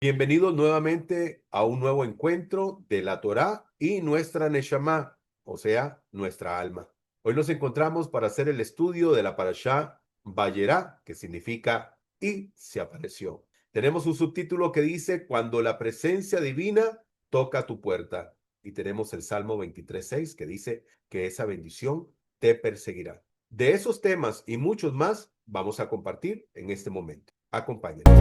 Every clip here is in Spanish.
Bienvenidos nuevamente a un nuevo encuentro de la Torá y nuestra Neshama, o sea, nuestra alma. Hoy nos encontramos para hacer el estudio de la Parashá Vayera, que significa y se apareció. Tenemos un subtítulo que dice cuando la presencia divina toca tu puerta. Y tenemos el Salmo 23:6 que dice que esa bendición te perseguirá. De esos temas y muchos más vamos a compartir en este momento. Acompáñenos.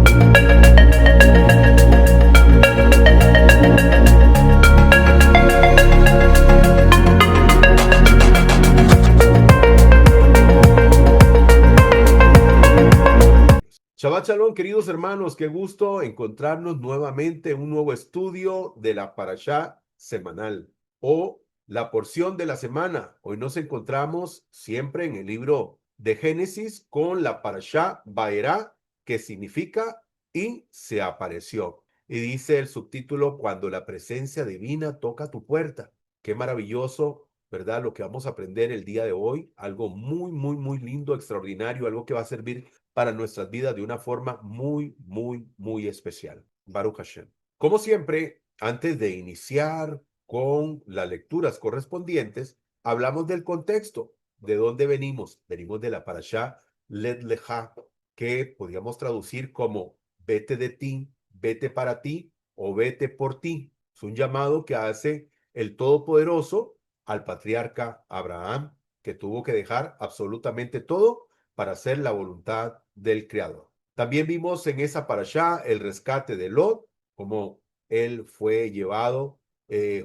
Shabbat Shalom, queridos hermanos, qué gusto encontrarnos nuevamente en un nuevo estudio de la Parashá semanal o la porción de la semana. Hoy nos encontramos siempre en el libro de Génesis con la Parashá Vaerá, que significa y se apareció. Y dice el subtítulo, cuando la presencia divina toca tu puerta. Qué maravilloso, ¿verdad? Lo que vamos a aprender el día de hoy, algo muy, muy, muy lindo, extraordinario, algo que va a servir para nuestras vidas de una forma muy, muy, muy especial. Baruch Hashem. Como siempre, antes de iniciar con las lecturas correspondientes, hablamos del contexto, de dónde venimos. Venimos de la parashá Led Leja, que podríamos traducir como vete de ti, vete para ti o vete por ti. Es un llamado que hace el Todopoderoso al patriarca Abraham, que tuvo que dejar absolutamente todo para hacer la voluntad del Creador. También vimos en esa parashá el rescate de Lot, como él fue llevado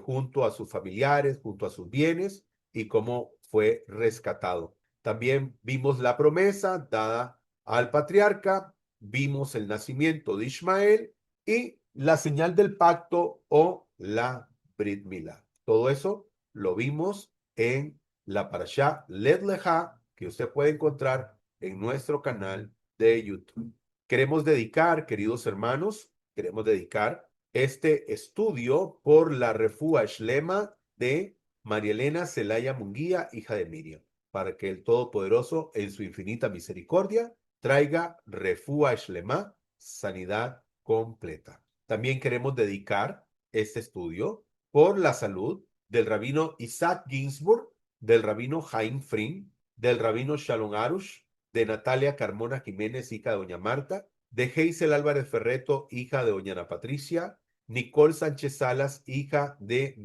junto a sus familiares, junto a sus bienes y cómo fue rescatado. También vimos la promesa dada al patriarca, vimos el nacimiento de Ismael y la señal del pacto o la Brit Milá. Todo eso lo vimos en la parashá Led Leja, que usted puede encontrar en nuestro canal de YouTube. Queremos dedicar, queridos hermanos, queremos dedicar este estudio por la refúa Shlema de María Elena Zelaya Munguía, hija de Miriam, para que el Todopoderoso, en su infinita misericordia, traiga refúa Shlema, sanidad completa. También queremos dedicar este estudio por la salud del rabino Isaac Ginsburg, del rabino Jaim Frin, del rabino Shalom Arush, de Natalia Carmona Jiménez, hija de doña Marta, de Geisel Álvarez Ferreto, hija de doña Ana Patricia, Nicole Sánchez Salas, hija de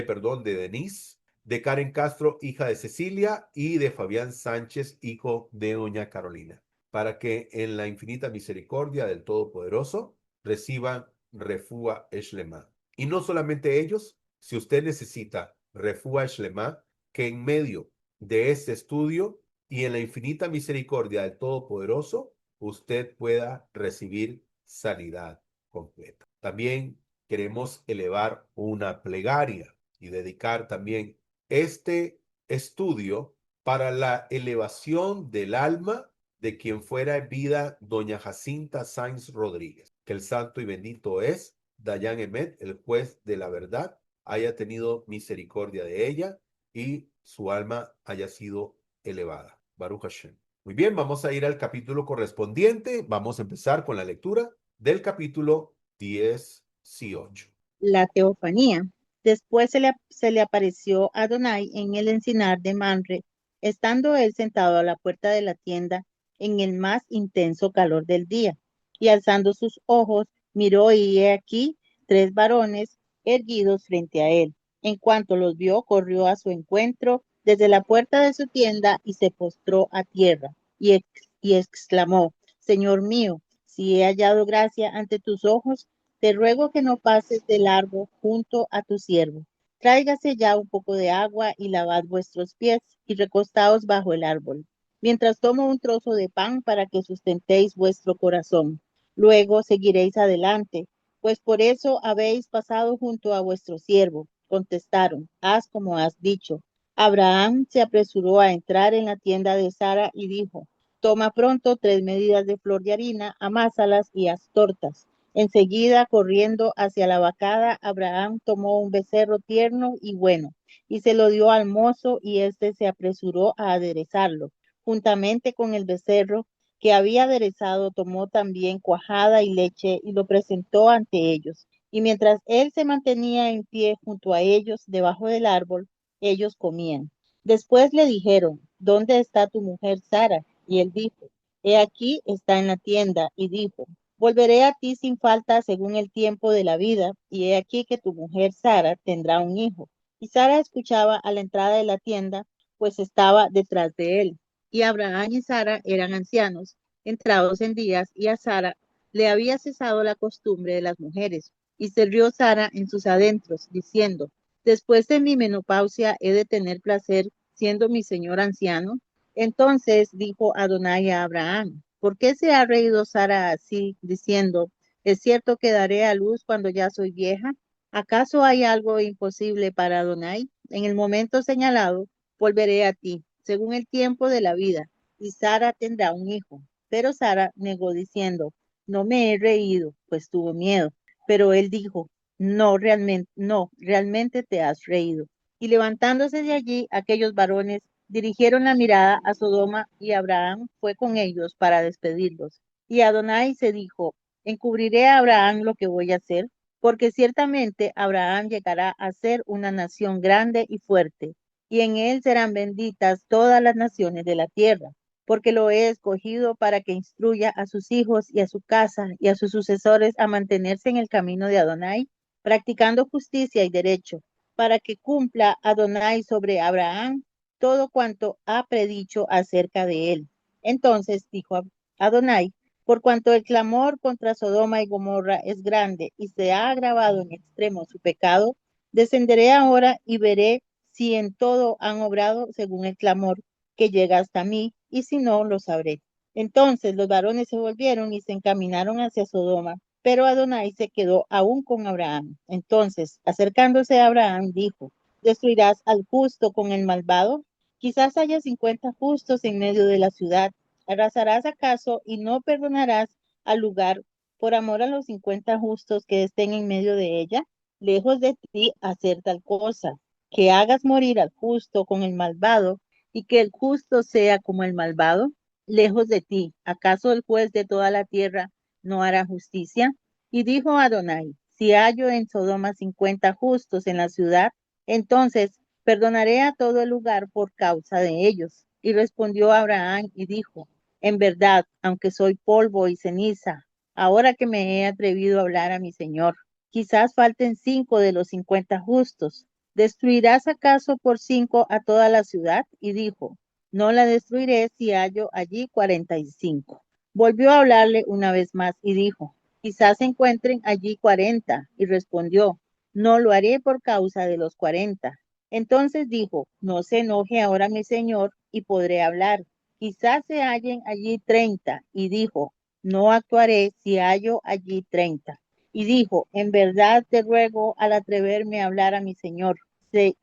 Denise, de Karen Castro, hija de Cecilia, y de Fabián Sánchez, hijo de doña Carolina, para que en la infinita misericordia del Todopoderoso reciban refúa Eshlema. Y no solamente ellos, si usted necesita refúa Eshlema, que en medio de este estudio y en la infinita misericordia del Todopoderoso, usted pueda recibir sanidad completa. También queremos elevar una plegaria y dedicar también este estudio para la elevación del alma de quien fuera en vida doña Jacinta Sáenz Rodríguez, que el santo y bendito es Dayan Emet, el juez de la verdad, haya tenido misericordia de ella y su alma haya sido elevada. Baruch Hashem. Muy bien, vamos a ir al capítulo correspondiente. Vamos a empezar con la lectura del capítulo 18. La teofanía. Después se le apareció a Adonai en el encinar de Manre, estando él sentado a la puerta de la tienda en el más intenso calor del día. Y alzando sus ojos, miró y he aquí 3 varones erguidos frente a él. En cuanto los vio, corrió a su encuentro desde la puerta de su tienda y se postró a tierra y exclamó, Señor mío, si he hallado gracia ante tus ojos, te ruego que no pases de largo junto a tu siervo. Tráigase ya un poco de agua y lavad vuestros pies y recostaos bajo el árbol, mientras tomo un trozo de pan para que sustentéis vuestro corazón. Luego seguiréis adelante, pues por eso habéis pasado junto a vuestro siervo. Contestaron, haz como has dicho. Abraham se apresuró a entrar en la tienda de Sara y dijo, toma pronto 3 medidas de flor de harina, amásalas y haz tortas. Enseguida, corriendo hacia la vacada, Abraham tomó un becerro tierno y bueno, y se lo dio al mozo, y éste se apresuró a aderezarlo. Juntamente con el becerro, que había aderezado, tomó también cuajada y leche y lo presentó ante ellos. Y mientras él se mantenía en pie junto a ellos, debajo del árbol, ellos comían. Después le dijeron, ¿dónde está tu mujer Sara? Y él dijo, he aquí está en la tienda. Y dijo, volveré a ti sin falta según el tiempo de la vida, y he aquí que tu mujer Sara tendrá un hijo. Y Sara escuchaba a la entrada de la tienda, pues estaba detrás de él. Y Abraham y Sara eran ancianos, entrados en días, y a Sara le había cesado la costumbre de las mujeres. Y se rió Sara en sus adentros, diciendo, después de mi menopausia he de tener placer, siendo mi señor anciano. Entonces dijo Adonai a Abraham, ¿por qué se ha reído Sara así, diciendo, es cierto que daré a luz cuando ya soy vieja? ¿Acaso hay algo imposible para Adonai? En el momento señalado, volveré a ti, según el tiempo de la vida, y Sara tendrá un hijo. Pero Sara negó diciendo, no me he reído, pues tuvo miedo. Pero él dijo, no, realmente te has reído. Y levantándose de allí, aquellos varones dirigieron la mirada a Sodoma y Abraham fue con ellos para despedirlos. Y Adonai se dijo, encubriré a Abraham lo que voy a hacer, porque ciertamente Abraham llegará a ser una nación grande y fuerte, y en él serán benditas todas las naciones de la tierra, porque lo he escogido para que instruya a sus hijos y a su casa y a sus sucesores a mantenerse en el camino de Adonai, practicando justicia y derecho, para que cumpla Adonai sobre Abraham todo cuanto ha predicho acerca de él. Entonces dijo Adonai, por cuanto el clamor contra Sodoma y Gomorra es grande y se ha agravado en extremo su pecado, descenderé ahora y veré si en todo han obrado según el clamor que llega hasta mí, y si no, lo sabré. Entonces los varones se volvieron y se encaminaron hacia Sodoma, pero Adonai se quedó aún con Abraham. Entonces, acercándose a Abraham, dijo, ¿destruirás al justo con el malvado? Quizás haya 50 justos en medio de la ciudad. ¿Arrasarás acaso y no perdonarás al lugar por amor a los 50 justos que estén en medio de ella? Lejos de ti hacer tal cosa, que hagas morir al justo con el malvado y que el justo sea como el malvado, lejos de ti. ¿Acaso el juez de toda la tierra no hará justicia? Y dijo Adonai, si hallo en Sodoma 50 justos en la ciudad, entonces perdonaré a todo el lugar por causa de ellos. Y respondió Abraham y dijo, en verdad, aunque soy polvo y ceniza, ahora que me he atrevido a hablar a mi Señor, quizás falten 5 de los 50 justos. ¿Destruirás acaso por 5 a toda la ciudad? Y dijo, no la destruiré si hallo allí 45. Volvió a hablarle una vez más y dijo, quizás se encuentren allí 40. Y respondió, no lo haré por causa de los 40. Entonces dijo, no se enoje ahora mi señor y podré hablar. Quizás se hallen allí 30. Y dijo, no actuaré si hallo allí 30. Y dijo, en verdad te ruego al atreverme a hablar a mi señor,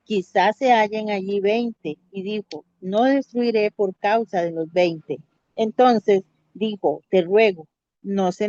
quizás se hallen allí 20. Y dijo, no destruiré por causa de los 20. Entonces dijo, te ruego, no se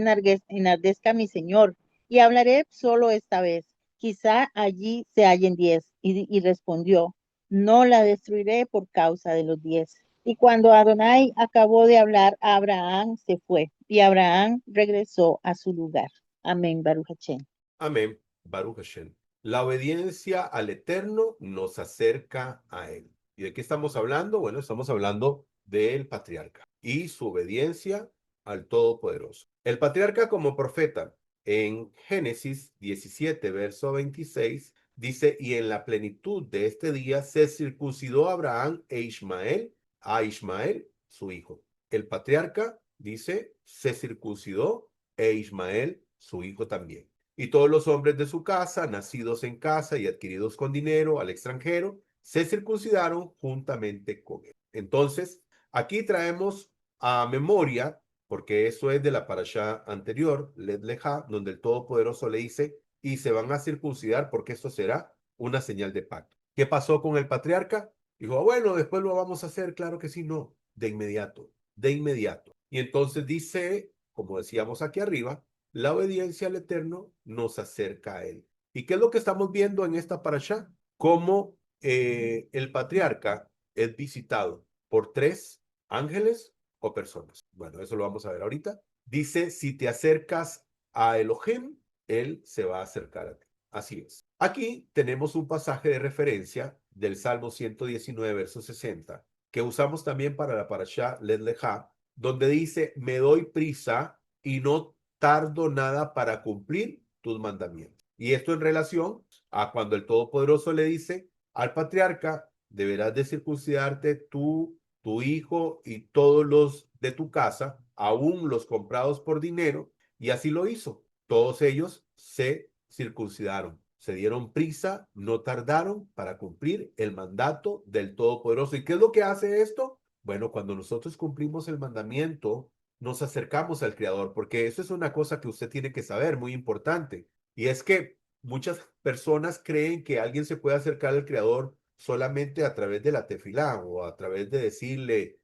enardezca mi señor, y hablaré solo esta vez. Quizá allí se hallen 10. Y respondió, no la destruiré por causa de los 10. Y cuando Adonai acabó de hablar, Abraham se fue, y Abraham regresó a su lugar. Amén, Baruch Hashem. Amén. Baruch Hashem. La obediencia al Eterno nos acerca a Él. ¿Y de qué estamos hablando? Bueno, estamos hablando del patriarca y su obediencia al Todopoderoso. El patriarca como profeta en Génesis 17, verso 26, dice, y en la plenitud de este día se circuncidó Abraham a Ismael, su hijo. El patriarca dice, se circuncidó Ismael, su hijo también y todos los hombres de su casa, nacidos en casa y adquiridos con dinero al extranjero, se circuncidaron juntamente con él. Entonces, aquí traemos a memoria, porque eso es de la parashá anterior, Led Leja, donde el Todopoderoso le dice, y se van a circuncidar porque esto será una señal de pacto. ¿Qué pasó con el patriarca? Dijo, bueno, después lo vamos a hacer, claro que sí, no, de inmediato, de inmediato. Y entonces dice, como decíamos aquí arriba, la obediencia al Eterno nos acerca a Él. ¿Y qué es lo que estamos viendo en esta parasha? Cómo el patriarca es visitado por tres ángeles o personas. Bueno, eso lo vamos a ver ahorita. Dice, si te acercas a Elohim, él se va a acercar a ti. Así es. Aquí tenemos un pasaje de referencia del Salmo 119, verso 60, que usamos también para la parashá Led Leja, donde dice, me doy prisa y no tardo nada para cumplir tus mandamientos. Y esto en relación a cuando el Todopoderoso le dice al patriarca, deberás de circuncidarte tú, tu hijo y todos los de tu casa, aún los comprados por dinero, y así lo hizo. Todos ellos se circuncidaron, se dieron prisa, no tardaron para cumplir el mandato del Todopoderoso. ¿Y qué es lo que hace esto? Bueno, cuando nosotros cumplimos el mandamiento, nos acercamos al Creador, porque eso es una cosa que usted tiene que saber, muy importante, y es que muchas personas creen que alguien se puede acercar al Creador solamente a través de la tefilá o a través de decirle,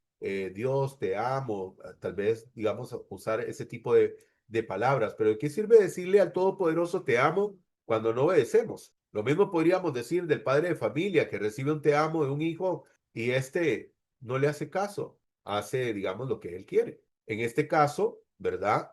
Dios, te amo, tal vez, digamos, usar ese tipo de palabras. Pero ¿de qué sirve decirle al Todopoderoso te amo cuando no obedecemos? Lo mismo podríamos decir del padre de familia que recibe un te amo de un hijo y este no le hace caso, hace, digamos, lo que él quiere. En este caso, ¿verdad?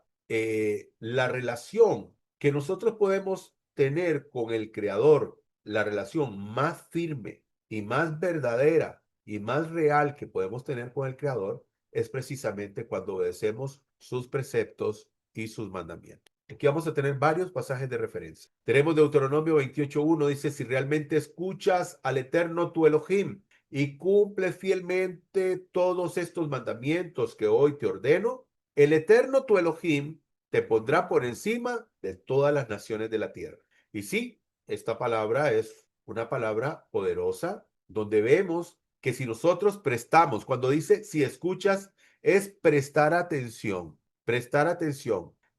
La relación que nosotros podemos tener con el Creador, la relación más firme y más verdadera y más real que podemos tener con el Creador, es precisamente cuando obedecemos sus preceptos y sus mandamientos. Aquí vamos a tener varios pasajes de referencia. Tenemos Deuteronomio 28:1, dice, si realmente escuchas al Eterno tu Elohim y cumples fielmente todos estos mandamientos que hoy te ordeno, el Eterno tu Elohim te pondrá por encima de todas las naciones de la tierra. Y sí, esta palabra es una palabra poderosa, donde vemos que si nosotros prestamos, cuando dice si escuchas, es prestar atención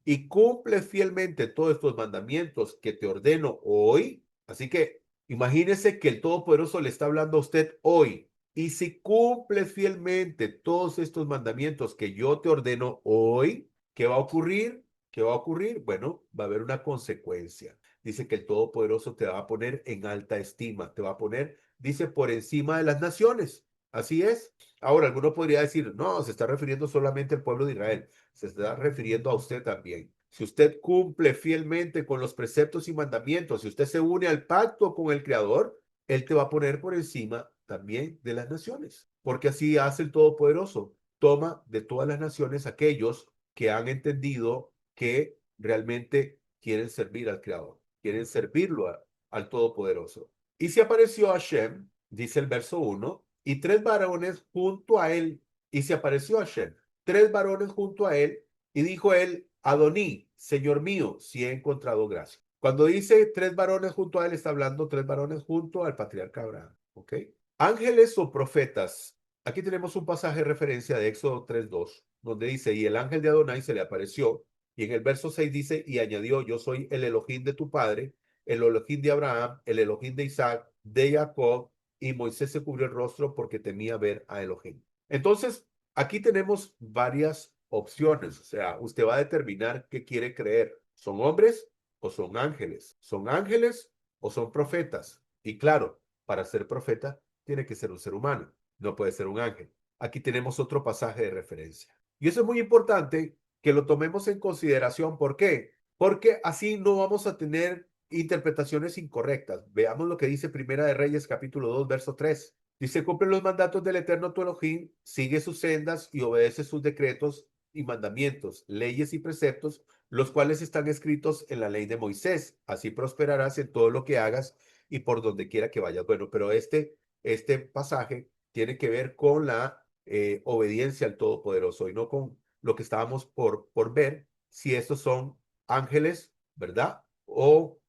y cumple fielmente todos estos mandamientos que te ordeno hoy. Así que imagínese que el Todopoderoso le está hablando a usted hoy. Y si cumple fielmente todos estos mandamientos que yo te ordeno hoy, ¿qué va a ocurrir? ¿Qué va a ocurrir? Bueno, va a haber una consecuencia. Dice que el Todopoderoso te va a poner en alta estima, te va a poner, dice, por encima de las naciones. Así es. Ahora, alguno podría decir, no, se está refiriendo solamente al pueblo de Israel, se está refiriendo a usted también. Si usted cumple fielmente con los preceptos y mandamientos, si usted se une al pacto con el Creador, Él te va a poner por encima también de las naciones, porque así hace el Todopoderoso. Toma de todas las naciones aquellos que han entendido que realmente quieren servir al Creador, quieren servirlo al Todopoderoso. Y se apareció a Hashem, dice el verso 1, y tres varones junto a él. Y se apareció a Hashem, tres varones junto a él, y dijo él, Adoní, Señor mío, si he encontrado gracia. Cuando dice tres varones junto a él, está hablando tres varones junto al patriarca Abraham. ¿Ok? Ángeles o profetas. Aquí tenemos un pasaje de referencia de Éxodo 3:2, donde dice, y el ángel de Adonai se le apareció, y en el verso 6 dice, y añadió, yo soy el Elohim de tu padre, el Elohim de Abraham, el Elohim de Isaac, de Jacob, y Moisés se cubrió el rostro porque temía ver a Elohim. Entonces, aquí tenemos varias opciones, o sea, usted va a determinar qué quiere creer. ¿Son hombres o son ángeles? ¿Son ángeles o son profetas? Y claro, para ser profeta tiene que ser un ser humano, no puede ser un ángel. Aquí tenemos otro pasaje de referencia. Y eso es muy importante que lo tomemos en consideración. ¿Por qué? Porque así no vamos a tener interpretaciones incorrectas. Veamos lo que dice Primera de Reyes, capítulo 2, verso 3. Dice, cumple los mandatos del Eterno tu Elohim, sigue sus sendas y obedece sus decretos y mandamientos, leyes y preceptos, los cuales están escritos en la ley de Moisés. Así prosperarás en todo lo que hagas y por donde quiera que vayas. Bueno, pero este pasaje tiene que ver con la obediencia al Todopoderoso y no con lo que estábamos por ver, si estos son ángeles, ¿verdad? O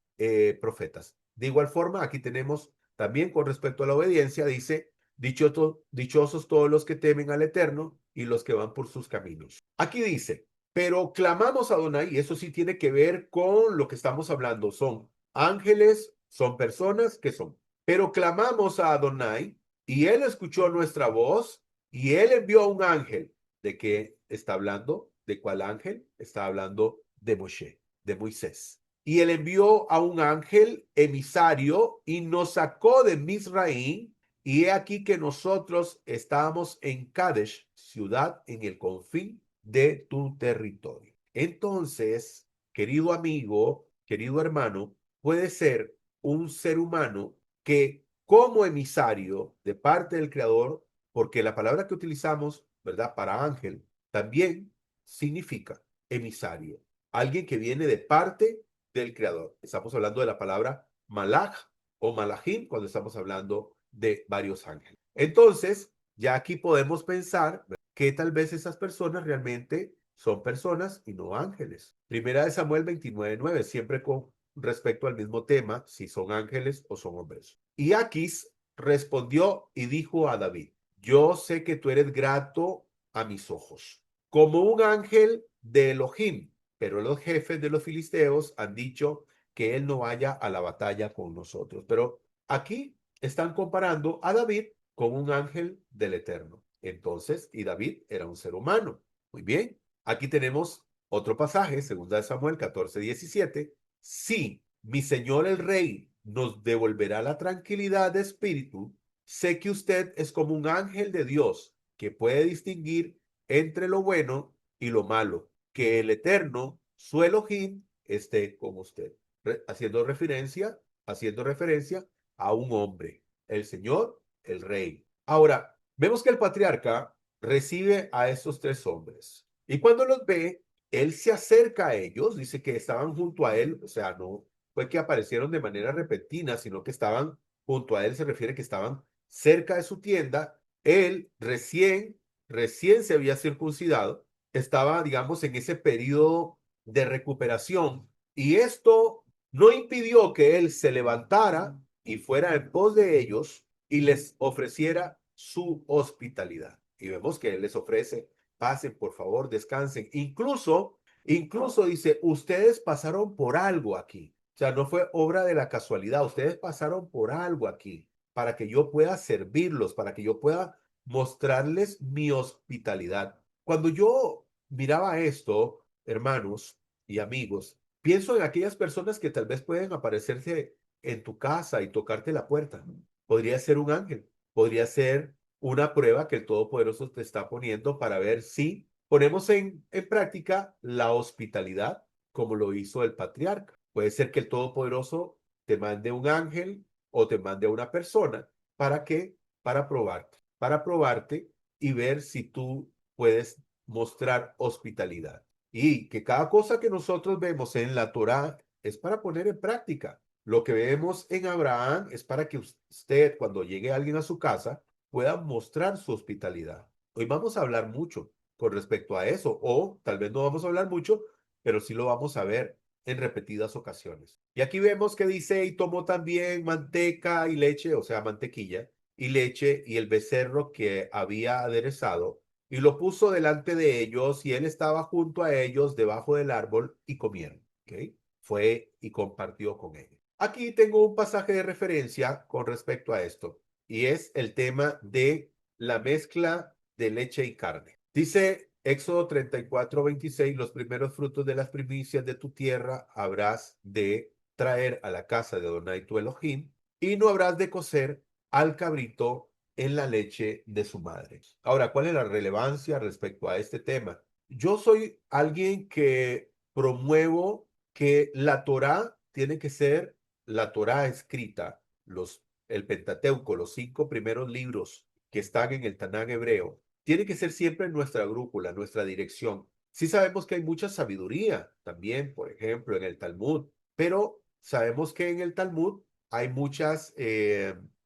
profetas. De igual forma, aquí tenemos también con respecto a la obediencia, dice, dichosos todos los que temen al Eterno y los que van por sus caminos. Aquí dice, pero clamamos a Adonai, y eso sí tiene que ver con lo que estamos hablando, son ángeles, son personas que son, pero clamamos a Adonai y él escuchó nuestra voz y él envió a un ángel. ¿De qué está hablando? ¿De cuál ángel? Está hablando de Moshe, de Moisés. Y él envió a un ángel emisario y nos sacó de Misraín Y he aquí que nosotros estábamos en Kadesh, ciudad en el confín de tu territorio. Entonces, querido amigo, querido hermano, puede ser un ser humano que como emisario de parte del Creador, porque la palabra que utilizamos, ¿verdad? Para ángel, también significa emisario, alguien que viene de parte del Creador. Estamos hablando de la palabra malach o malachim cuando estamos hablando de varios ángeles. Entonces, ya aquí podemos pensar que tal vez esas personas realmente son personas y no ángeles. Primera de Samuel 29:9, siempre con respecto al mismo tema, si son ángeles o son hombres. Y Aquis respondió y dijo a David, yo sé que tú eres grato a mis ojos, como un ángel de Elohim, pero los jefes de los filisteos han dicho que él no vaya a la batalla con nosotros. Pero aquí están comparando a David con un ángel del Eterno. Entonces, y David era un ser humano. Muy bien, aquí tenemos otro pasaje, 2 Samuel 14:17. Sí, mi señor el rey nos devolverá la tranquilidad de espíritu. Sé que usted es como un ángel de Dios que puede distinguir entre lo bueno y lo malo. Que el Eterno, su Elohim, esté con usted. Haciendo referencia a un hombre, el Señor, el Rey. Ahora, vemos que el patriarca recibe a estos tres hombres y cuando los ve, él se acerca a ellos, dice que estaban junto a él, o sea, no fue que aparecieron de manera repentina, sino que estaban junto a él, se refiere que estaban cerca de su tienda. Él recién se había circuncidado, estaba, digamos, en ese periodo de recuperación y esto no impidió que él se levantara y fuera en pos de ellos y les ofreciera su hospitalidad. Y vemos que él les ofrece, pasen, por favor, descansen. Incluso dice, ustedes pasaron por algo aquí. O sea, no fue obra de la casualidad, ustedes pasaron por algo aquí para que yo pueda servirlos, para que yo pueda mostrarles mi hospitalidad. Cuando yo miraba esto, hermanos y amigos, pienso en aquellas personas que tal vez pueden aparecerse en tu casa y tocarte la puerta. Podría ser un ángel, podría ser una prueba que el Todopoderoso te está poniendo para ver si ponemos en práctica la hospitalidad como lo hizo el patriarca. Puede ser que el Todopoderoso te mande un ángel o te mande a una persona. ¿Para qué? Para probarte y ver si tú puedes mostrar hospitalidad. Y que cada cosa que nosotros vemos en la Torá es para poner en práctica. Lo que vemos en Abraham es para que usted, cuando llegue alguien a su casa, pueda mostrar su hospitalidad. Hoy vamos a hablar mucho con respecto a eso, o tal vez no vamos a hablar mucho, pero sí lo vamos a ver en repetidas ocasiones. Y aquí vemos que dice, y tomó también manteca y leche, o sea, mantequilla y leche y el becerro que había aderezado, y lo puso delante de ellos, y él estaba junto a ellos debajo del árbol, y comieron. ¿Okay? Fue y compartió con ellos. Aquí tengo un pasaje de referencia con respecto a esto, y es el tema de la mezcla de leche y carne. Dice Éxodo 34:26, los primeros frutos de las primicias de tu tierra habrás de traer a la casa de Adonai tu Elohim, y no habrás de cocer al cabrito en la leche de su madre. Ahora, ¿cuál es la relevancia respecto a este tema? Yo soy alguien que promuevo que la Torá tiene que ser la Torá escrita, el Pentateuco, los 5 primeros libros que están en el Tanán hebreo, tiene que ser siempre nuestra brújula, nuestra dirección. Sí sabemos que hay mucha sabiduría también, por ejemplo, en el Talmud, pero sabemos que en el Talmud hay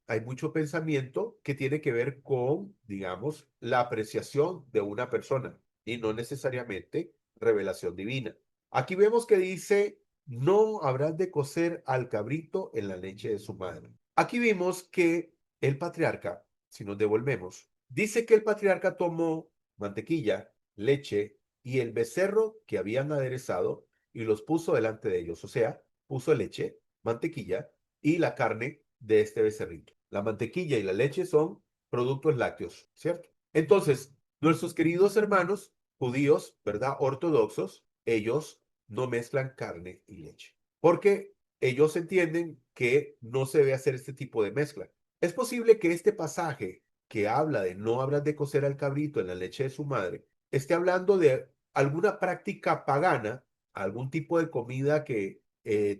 hay mucho pensamiento que tiene que ver con, digamos, la apreciación de una persona y no necesariamente revelación divina. Aquí vemos que dice, no habrás de cocer al cabrito en la leche de su madre. Aquí vimos que el patriarca, si nos devolvemos, dice que el patriarca tomó mantequilla, leche y el becerro que habían aderezado y los puso delante de ellos. O sea, puso leche, mantequilla y la carne de este becerrito. La mantequilla y la leche son productos lácteos, ¿cierto? Entonces, nuestros queridos hermanos judíos, ¿verdad? Ortodoxos, ellos no mezclan carne y leche, porque ellos entienden que no se debe hacer este tipo de mezcla. Es posible que este pasaje que habla de no habrás de cocer al cabrito en la leche de su madre, esté hablando de alguna práctica pagana, algún tipo de comida que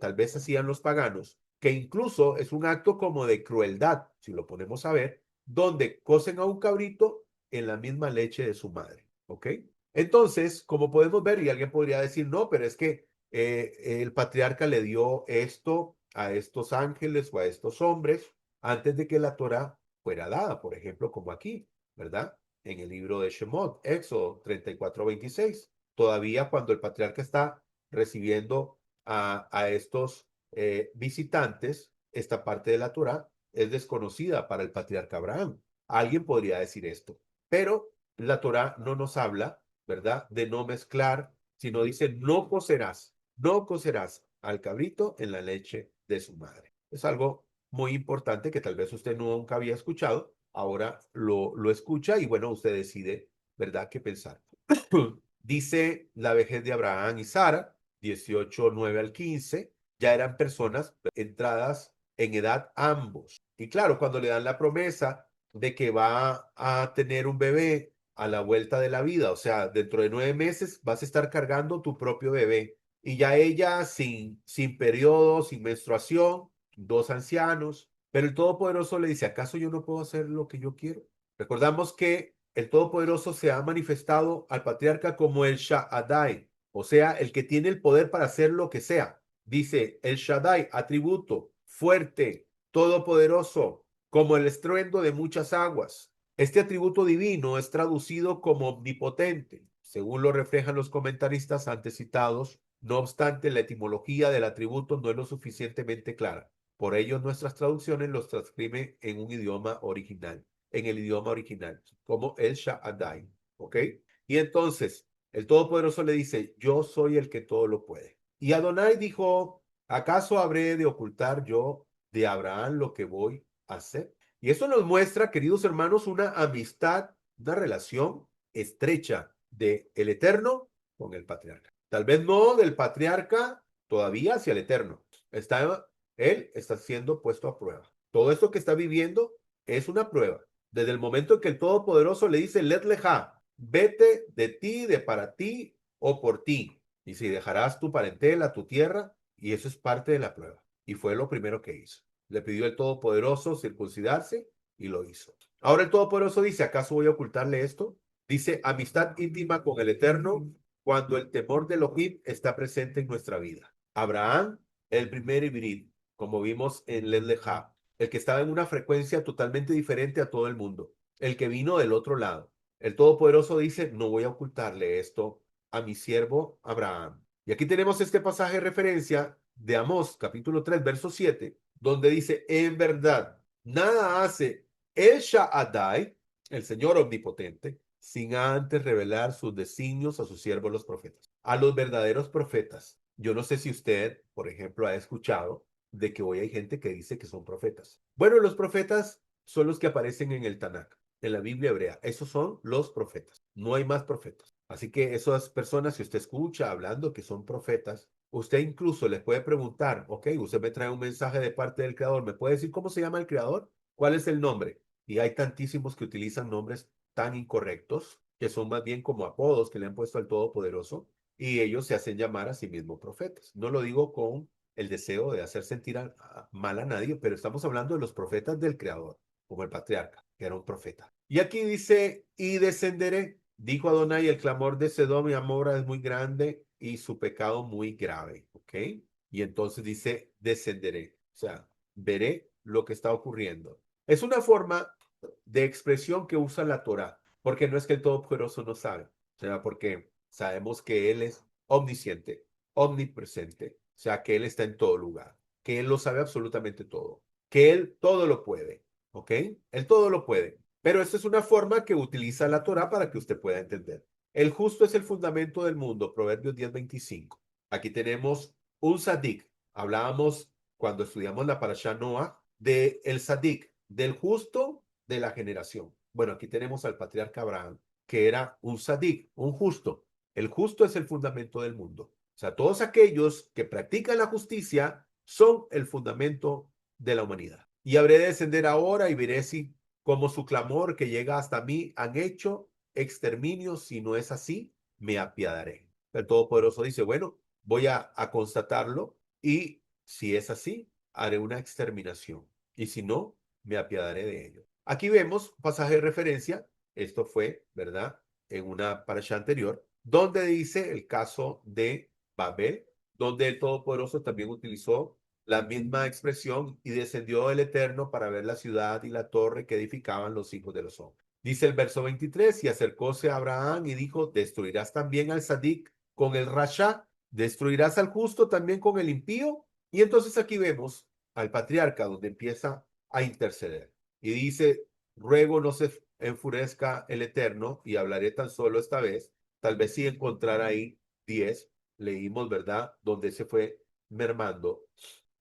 tal vez hacían los paganos, que incluso es un acto como de crueldad, si lo ponemos a ver, donde cocen a un cabrito en la misma leche de su madre, ¿ok? Entonces, como podemos ver, y alguien podría decir, no, pero es que el patriarca le dio esto a estos ángeles o a estos hombres antes de que la Torá fuera dada, por ejemplo, como aquí, ¿verdad? En el libro de Shemot, Éxodo 34:26. Todavía cuando el patriarca está recibiendo a estos visitantes, esta parte de la Torá es desconocida para el patriarca Abraham. Alguien podría decir esto, pero la Torá no nos habla, ¿verdad? De no mezclar, sino dice, no cocerás al cabrito en la leche de su madre. Es algo muy importante que tal vez usted nunca había escuchado, ahora lo escucha y bueno, usted decide, ¿verdad?, qué pensar. Dice la vejez de Abraham y Sara, 18:9 al 15, ya eran personas entradas en edad ambos. Y claro, cuando le dan la promesa de que va a tener un bebé a la vuelta de la vida, o sea, dentro de 9 meses vas a estar cargando tu propio bebé. Y ya ella sin periodo, sin menstruación, dos ancianos, pero el Todopoderoso le dice, ¿acaso yo no puedo hacer lo que yo quiero? Recordamos que el Todopoderoso se ha manifestado al patriarca como el Shaddai, o sea, el que tiene el poder para hacer lo que sea. Dice el Shaddai, atributo, fuerte, todopoderoso, como el estruendo de muchas aguas. Este atributo divino es traducido como omnipotente, según lo reflejan los comentaristas antes citados. No obstante, la etimología del atributo no es lo suficientemente clara. Por ello, nuestras traducciones los transcriben en un idioma original, en el idioma original, como el Shaddai, ¿ok? Y entonces, el Todopoderoso le dice, yo soy el que todo lo puede. Y Adonai dijo, ¿acaso habré de ocultar yo de Abraham lo que voy a hacer? Y eso nos muestra, queridos hermanos, una amistad, una relación estrecha de el Eterno con el patriarca. Tal vez no del patriarca todavía hacia el Eterno. Él está siendo puesto a prueba. Todo esto que está viviendo es una prueba. Desde el momento en que el Todopoderoso le dice, Let leja, vete de ti, de para ti o por ti. Y si dejarás tu parentela, tu tierra, y eso es parte de la prueba. Y fue lo primero que hizo. Le pidió el Todopoderoso circuncidarse y lo hizo. Ahora el Todopoderoso dice, ¿acaso voy a ocultarle esto? Dice, amistad íntima con el Eterno cuando el temor de Elohim está presente en nuestra vida. Abraham, el primer hibrid, como vimos en Led Leja, el que estaba en una frecuencia totalmente diferente a todo el mundo, el que vino del otro lado. El Todopoderoso dice, no voy a ocultarle esto a mi siervo Abraham. Y aquí tenemos este pasaje de referencia de Amós, capítulo 3, verso 7, donde dice, en verdad, nada hace el Shaddai, el Señor omnipotente, sin antes revelar sus designios a sus siervos los profetas, a los verdaderos profetas. Yo no sé si usted, por ejemplo, ha escuchado de que hoy hay gente que dice que son profetas. Bueno, los profetas son los que aparecen en el Tanakh, en la Biblia hebrea. Esos son los profetas. No hay más profetas. Así que esas personas que usted escucha hablando que son profetas, usted incluso les puede preguntar, ok, usted me trae un mensaje de parte del Creador, ¿me puede decir cómo se llama el Creador? ¿Cuál es el nombre? Y hay tantísimos que utilizan nombres tan incorrectos, que son más bien como apodos que le han puesto al Todopoderoso, y ellos se hacen llamar a sí mismos profetas. No lo digo con el deseo de hacer sentir mal a nadie, pero estamos hablando de los profetas del Creador, como el patriarca, que era un profeta. Y aquí dice, y descenderé, dijo Adonai, el clamor de Sedom y Amora es muy grande y su pecado muy grave, ¿ok? Y entonces dice, descenderé, o sea, veré lo que está ocurriendo. Es una forma de expresión que usa la Torah, porque no es que el Todopoderoso no sabe, o sea, porque sabemos que Él es omnisciente, omnipresente, o sea, que Él está en todo lugar, que Él lo sabe absolutamente todo, que Él todo lo puede, ¿ok? Él todo lo puede, pero esta es una forma que utiliza la Torah para que usted pueda entender. El justo es el fundamento del mundo, Proverbios 10:25. Aquí tenemos un sadik. Hablábamos cuando estudiamos la Parashá Noah de el sadik, del justo de la generación. Bueno, aquí tenemos al patriarca Abraham, que era un sadik, un justo. El justo es el fundamento del mundo. O sea, todos aquellos que practican la justicia son el fundamento de la humanidad. Y habré de descender ahora y veré si, como su clamor que llega hasta mí, han hecho exterminio. Si no es así, me apiadaré. El Todopoderoso dice, bueno, voy a constatarlo y si es así, haré una exterminación. Y si no, me apiadaré de ello. Aquí vemos pasaje de referencia. Esto fue, ¿verdad? En una parasha anterior, donde dice el caso de Babel, donde el Todopoderoso también utilizó la misma expresión y descendió el Eterno para ver la ciudad y la torre que edificaban los hijos de los hombres. Dice el verso 23, y acercóse a Abraham y dijo, destruirás también al Sadik con el Rasha, destruirás al justo también con el impío. Y entonces aquí vemos al patriarca donde empieza a interceder. Y dice, ruego no se enfurezca el Eterno y hablaré tan solo esta vez. Tal vez sí encontrar ahí 10, leímos, ¿verdad? Donde se fue mermando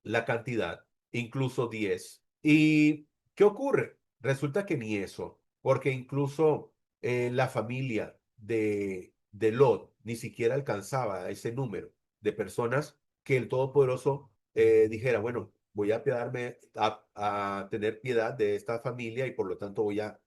la cantidad, incluso 10. ¿Y qué ocurre? Resulta que ni eso, porque incluso la familia de Lot ni siquiera alcanzaba ese número de personas que el Todopoderoso dijera, bueno, voy a a tener piedad de esta familia y por lo tanto voy a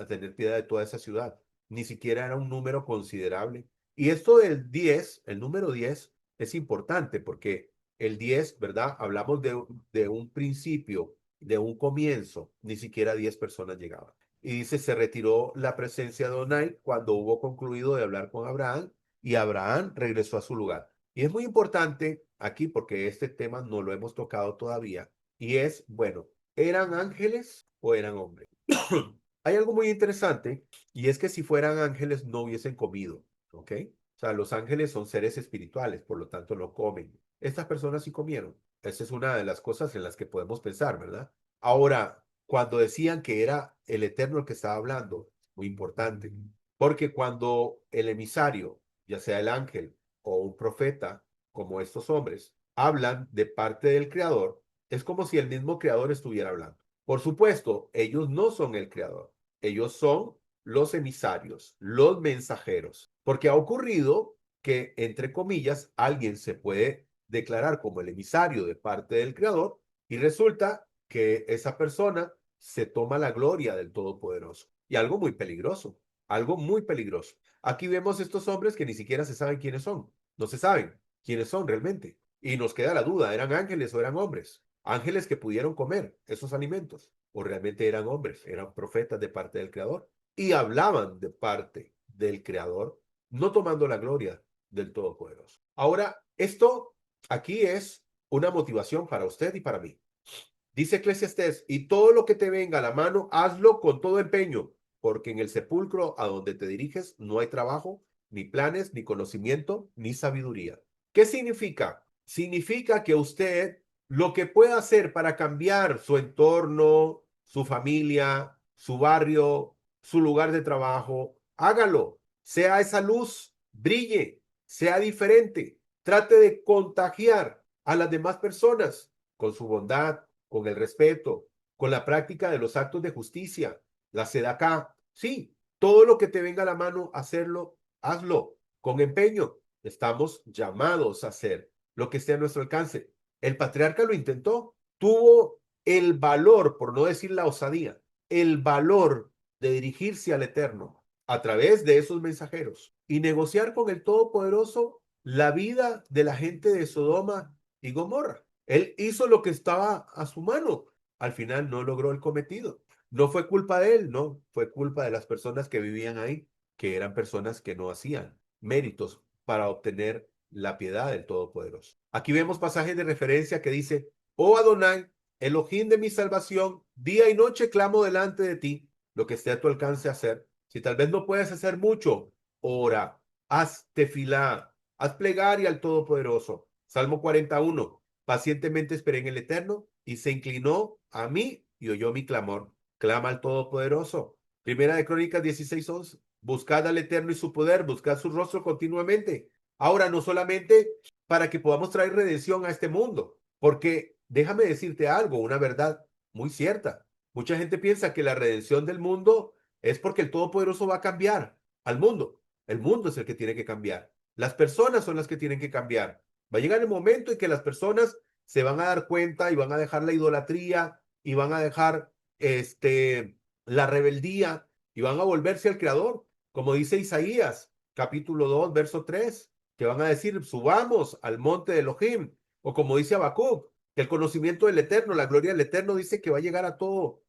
tener piedad de toda esa ciudad. Ni siquiera era un número considerable. Y esto del 10, el número 10, es importante porque el 10, ¿verdad? Hablamos de un principio, de un comienzo, ni siquiera 10 personas llegaban. Y dice, se retiró la presencia de Adonai cuando hubo concluido de hablar con Abraham y Abraham regresó a su lugar. Y es muy importante aquí porque este tema no lo hemos tocado todavía y es, bueno, ¿eran ángeles o eran hombres? Hay algo muy interesante y es que si fueran ángeles no hubiesen comido, ¿ok? O sea, los ángeles son seres espirituales, por lo tanto no comen. Estas personas sí comieron. Esa es una de las cosas en las que podemos pensar, ¿verdad? Ahora, cuando decían que era el Eterno el que estaba hablando, muy importante, porque cuando el emisario, ya sea el ángel o un profeta, como estos hombres, hablan de parte del Creador, es como si el mismo Creador estuviera hablando. Por supuesto, ellos no son el Creador, ellos son los emisarios, los mensajeros, porque ha ocurrido que, entre comillas, alguien se puede declarar como el emisario de parte del Creador y resulta que esa persona se toma la gloria del Todopoderoso. Y algo muy peligroso, algo muy peligroso. Aquí vemos estos hombres que ni siquiera se saben quiénes son, no se saben quiénes son realmente. Y nos queda la duda, ¿eran ángeles o eran hombres? Ángeles que pudieron comer esos alimentos, o realmente eran hombres, eran profetas de parte del Creador y hablaban de parte del Creador, no tomando la gloria del Todopoderoso. Ahora, esto aquí es una motivación para usted y para mí. Dice Eclesiastés, y todo lo que te venga a la mano, hazlo con todo empeño, porque en el sepulcro a donde te diriges no hay trabajo, ni planes, ni conocimiento, ni sabiduría. ¿Qué significa? Significa que usted lo que pueda hacer para cambiar su entorno, su familia, su barrio, su lugar de trabajo, hágalo. Sea esa luz, brille, sea diferente. Trate de contagiar a las demás personas con su bondad, con el respeto, con la práctica de los actos de justicia, la sedacá. Sí, todo lo que te venga a la mano, hacerlo, hazlo con empeño. Estamos llamados a hacer lo que esté a nuestro alcance. El patriarca lo intentó, tuvo el valor, por no decir la osadía, el valor de dirigirse al Eterno a través de esos mensajeros y negociar con el Todopoderoso la vida de la gente de Sodoma y Gomorra. Él hizo lo que estaba a su mano. Al final no logró el cometido. No fue culpa de él, no, fue culpa de las personas que vivían ahí, que eran personas que no hacían méritos para obtener la piedad del Todopoderoso. Aquí vemos pasajes de referencia que dice, oh Adonai, Elohim de mi salvación, día y noche clamo delante de ti, lo que esté a tu alcance hacer. Si tal vez no puedes hacer mucho, ora, haz tefilá, haz plegaria al Todopoderoso. Salmo 41. Pacientemente esperé en el Eterno y se inclinó a mí y oyó mi clamor. Clama al Todopoderoso. Primera de Crónicas 16:11. Buscad al Eterno y su poder, buscad su rostro continuamente. Ahora, no solamente para que podamos traer redención a este mundo, porque déjame decirte algo, una verdad muy cierta. Mucha gente piensa que la redención del mundo es porque el Todopoderoso va a cambiar al mundo. El mundo es el que tiene que cambiar. Las personas son las que tienen que cambiar. Va a llegar el momento en que las personas se van a dar cuenta y van a dejar la idolatría y van a dejar la rebeldía y van a volverse al Creador, como dice Isaías, capítulo 2 verso 3, que van a decir, subamos al monte de Elohim, o como dice Habacuc, que el conocimiento del Eterno, la gloria del Eterno dice que va a llegar a todo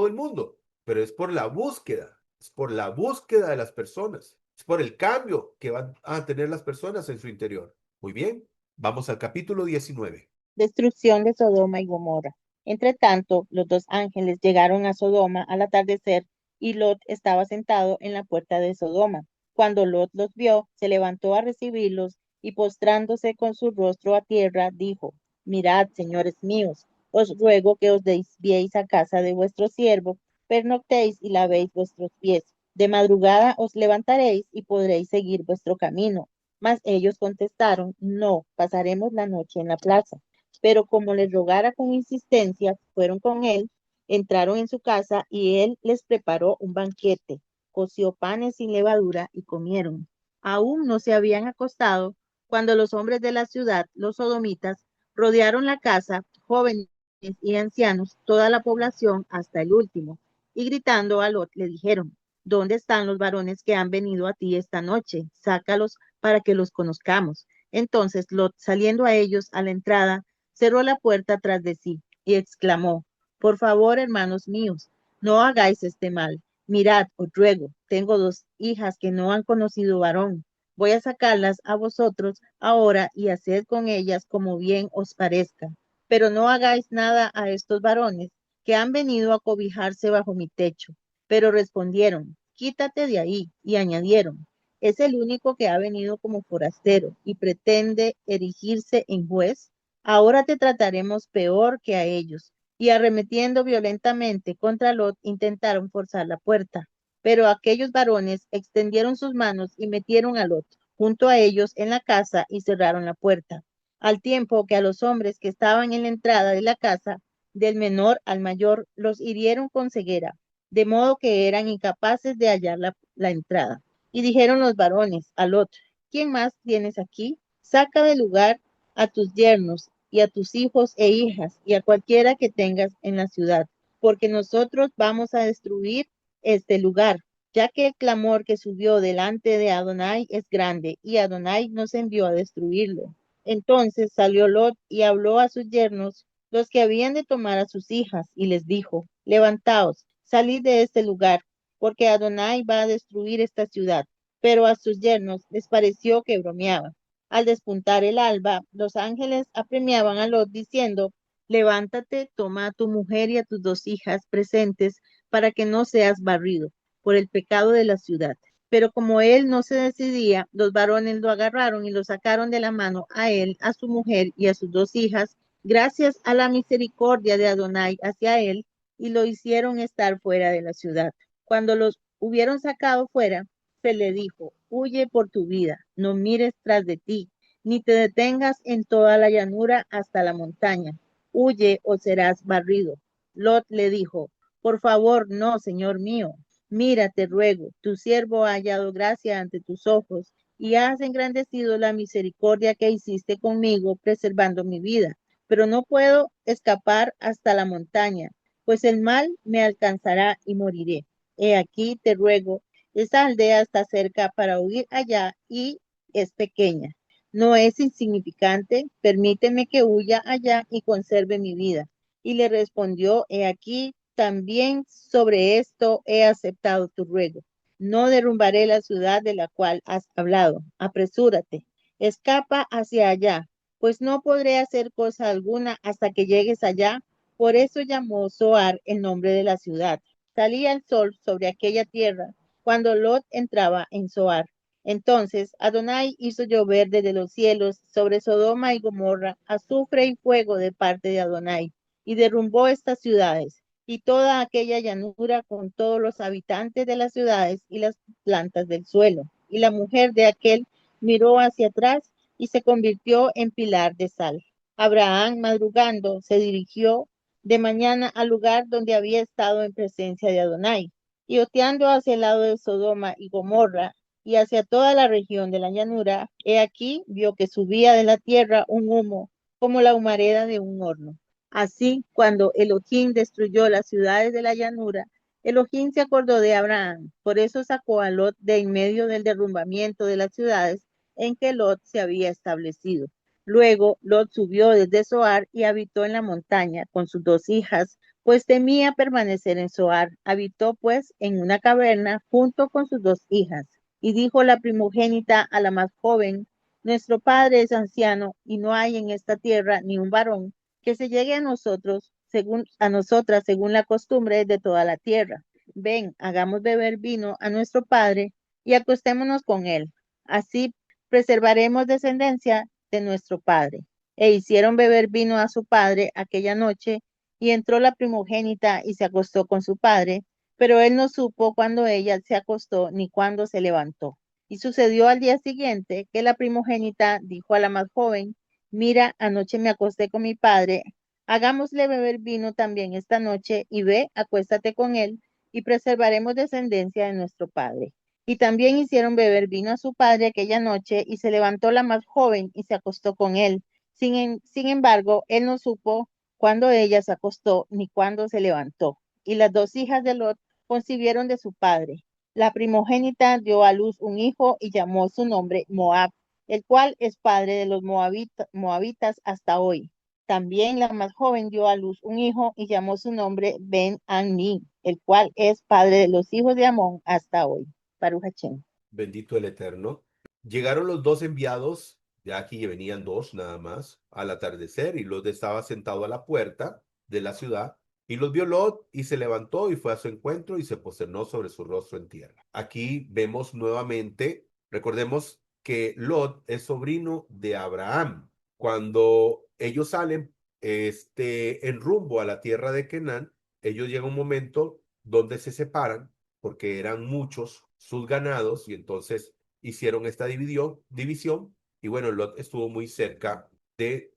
el mundo, pero es por la búsqueda de las personas, es por el cambio que van a tener las personas en su interior. Muy bien, vamos al capítulo 19. Destrucción de Sodoma y Gomorra. Entre tanto, los dos ángeles llegaron a Sodoma al atardecer y Lot estaba sentado en la puerta de Sodoma. Cuando Lot los vio, se levantó a recibirlos y postrándose con su rostro a tierra, dijo, Mirad, señores míos, os ruego que os desviéis a casa de vuestro siervo, pernoctéis y lavéis vuestros pies. De madrugada os levantaréis y podréis seguir vuestro camino. Mas ellos contestaron, no, pasaremos la noche en la plaza. Pero como les rogara con insistencia, fueron con él, entraron en su casa y él les preparó un banquete, coció panes sin levadura y comieron. Aún no se habían acostado cuando los hombres de la ciudad, los sodomitas, rodearon la casa, jóvenes y ancianos, toda la población hasta el último, y gritando a Lot le dijeron, ¿dónde están los varones que han venido a ti esta noche? Sácalos para que los conozcamos. Entonces Lot, saliendo a ellos a la entrada, cerró la puerta tras de sí y exclamó, por favor, hermanos míos, no hagáis este mal. Mirad, os ruego, tengo dos hijas que no han conocido varón. Voy a sacarlas a vosotros ahora y haced con ellas como bien os parezca. Pero no hagáis nada a estos varones que han venido a cobijarse bajo mi techo. Pero respondieron, quítate de ahí, y añadieron, es el único que ha venido como forastero y pretende erigirse en juez. Ahora te trataremos peor que a ellos. Y arremetiendo violentamente contra Lot, intentaron forzar la puerta. Pero aquellos varones extendieron sus manos y metieron a Lot junto a ellos en la casa y cerraron la puerta. Al tiempo que a los hombres que estaban en la entrada de la casa, del menor al mayor, los hirieron con ceguera, de modo que eran incapaces de hallar la entrada. Y dijeron los varones a Lot, ¿quién más tienes aquí? Saca del lugar a tus yernos y a tus hijos e hijas y a cualquiera que tengas en la ciudad, porque nosotros vamos a destruir este lugar, ya que el clamor que subió delante de Adonai es grande y Adonai nos envió a destruirlo. Entonces salió Lot y habló a sus yernos, los que habían de tomar a sus hijas, y les dijo, levantaos, salid de este lugar, porque Adonai va a destruir esta ciudad. Pero a sus yernos les pareció que bromeaba. Al despuntar el alba, los ángeles apremiaban a Lot diciendo, levántate, toma a tu mujer y a tus dos hijas presentes para que no seas barrido por el pecado de la ciudad. Pero como él no se decidía, los varones lo agarraron y lo sacaron de la mano a él, a su mujer y a sus dos hijas, gracias a la misericordia de Adonai hacia él, y lo hicieron estar fuera de la ciudad. Cuando los hubieron sacado fuera, se le dijo, huye por tu vida, no mires tras de ti, ni te detengas en toda la llanura hasta la montaña. Huye o serás barrido. Lot le dijo, por favor, no, señor mío. Mira, te ruego, tu siervo ha hallado gracia ante tus ojos y has engrandecido la misericordia que hiciste conmigo, preservando mi vida. Pero no puedo escapar hasta la montaña, pues el mal me alcanzará y moriré. He aquí, te ruego, esta aldea está cerca para huir allá y es pequeña. No es insignificante, permíteme que huya allá y conserve mi vida. Y le respondió, he aquí, también sobre esto he aceptado tu ruego. No derrumbaré la ciudad de la cual has hablado. Apresúrate, escapa hacia allá, pues no podré hacer cosa alguna hasta que llegues allá. Por eso llamó Zoar el nombre de la ciudad. Salía el sol sobre aquella tierra cuando Lot entraba en Zoar. Entonces Adonai hizo llover desde los cielos sobre Sodoma y Gomorra azufre y fuego de parte de Adonai, y derrumbó estas ciudades y toda aquella llanura con todos los habitantes de las ciudades y las plantas del suelo. Y la mujer de aquel miró hacia atrás y se convirtió en pilar de sal. Abraham, madrugando, se dirigió de mañana al lugar donde había estado en presencia de Adonai, y oteando hacia el lado de Sodoma y Gomorra, y hacia toda la región de la llanura, he aquí vio que subía de la tierra un humo como la humareda de un horno. Así, cuando Elohim destruyó las ciudades de la llanura, Elohim se acordó de Abraham. Por eso sacó a Lot de en medio del derrumbamiento de las ciudades en que Lot se había establecido. Luego, Lot subió desde Zoar y habitó en la montaña con sus dos hijas, pues temía permanecer en Zoar. Habitó, pues, en una caverna junto con sus dos hijas. Y dijo la primogénita a la más joven: Nuestro padre es anciano y no hay en esta tierra ni un varón que se llegue a nosotros, según a nosotras, según la costumbre de toda la tierra. Ven, hagamos beber vino a nuestro padre y acostémonos con él. Así preservaremos descendencia de nuestro padre. E hicieron beber vino a su padre aquella noche, y entró la primogénita y se acostó con su padre, pero él no supo cuándo ella se acostó ni cuándo se levantó. Y sucedió al día siguiente que la primogénita dijo a la más joven: Mira, anoche me acosté con mi padre, hagámosle beber vino también esta noche, y ve, acuéstate con él, y preservaremos descendencia de nuestro padre. Y también hicieron beber vino a su padre aquella noche, y se levantó la más joven y se acostó con él. Sin embargo, él no supo cuándo ella se acostó ni cuándo se levantó. Y las dos hijas de Lot concibieron de su padre. La primogénita dio a luz un hijo y llamó su nombre Moab, el cual es padre de los moabitas hasta hoy. También la más joven dio a luz un hijo y llamó su nombre Ben-Ammi, el cual es padre de los hijos de Amón hasta hoy. Baruch Hashem. Bendito el Eterno. Llegaron los dos enviados, ya aquí venían dos nada más, al atardecer, y Lot estaba sentado a la puerta de la ciudad, y los vio Lot, y se levantó y fue a su encuentro y se posternó sobre su rostro en tierra. Aquí vemos nuevamente, recordemos que Lot es sobrino de Abraham. Cuando ellos salen en rumbo a la tierra de Canaán, ellos llegan a un momento donde se separan porque eran muchos sus ganados y entonces hicieron esta división y bueno, Lot estuvo muy cerca de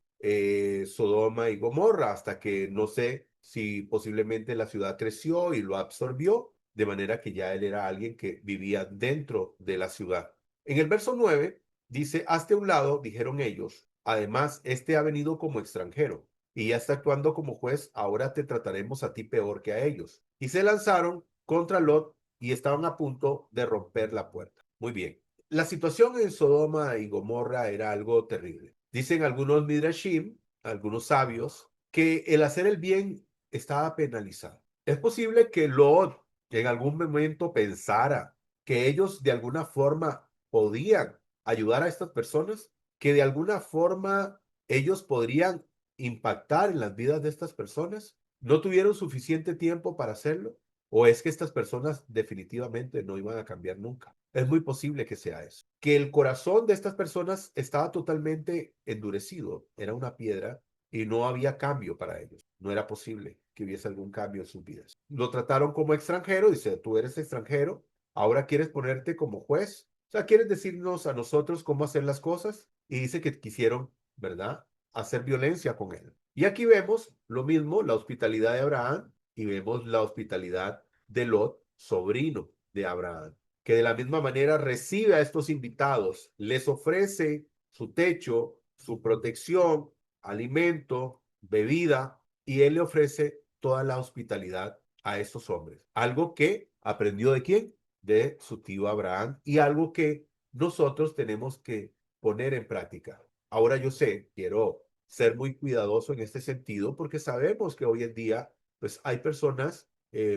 Sodoma y Gomorra hasta que no sé si posiblemente la ciudad creció y lo absorbió, de manera que ya él era alguien que vivía dentro de la ciudad. En el verso 9 dice: hazte a un lado, dijeron ellos, además este ha venido como extranjero y ya está actuando como juez, ahora te trataremos a ti peor que a ellos. Y se lanzaron contra Lot y estaban a punto de romper la puerta. Muy bien. La situación en Sodoma y Gomorra era algo terrible. Dicen algunos midrashim, algunos sabios, que el hacer el bien estaba penalizado. Es posible que Lot en algún momento pensara que ellos de alguna forma podían ayudar a estas personas, que de alguna forma ellos podrían impactar en las vidas de estas personas. ¿No tuvieron suficiente tiempo para hacerlo? ¿O es que estas personas definitivamente no iban a cambiar nunca? Es muy posible que sea eso. Que el corazón de estas personas estaba totalmente endurecido, era una piedra y no había cambio para ellos. No era posible que hubiese algún cambio en sus vidas. Lo trataron como extranjero, dice: tú eres extranjero, ahora quieres ponerte como juez. O sea, quieres decirnos a nosotros cómo hacer las cosas. Y dice que quisieron, ¿verdad?, hacer violencia con él. Y aquí vemos lo mismo, la hospitalidad de Abraham, y vemos la hospitalidad de Lot, sobrino de Abraham, que de la misma manera recibe a estos invitados, les ofrece su techo, su protección, alimento, bebida, y él le ofrece toda la hospitalidad a estos hombres. Algo que aprendió ¿de quién? De su tío Abraham, y algo que nosotros tenemos que poner en práctica. Ahora yo sé, quiero ser muy cuidadoso en este sentido porque sabemos que hoy en día pues hay personas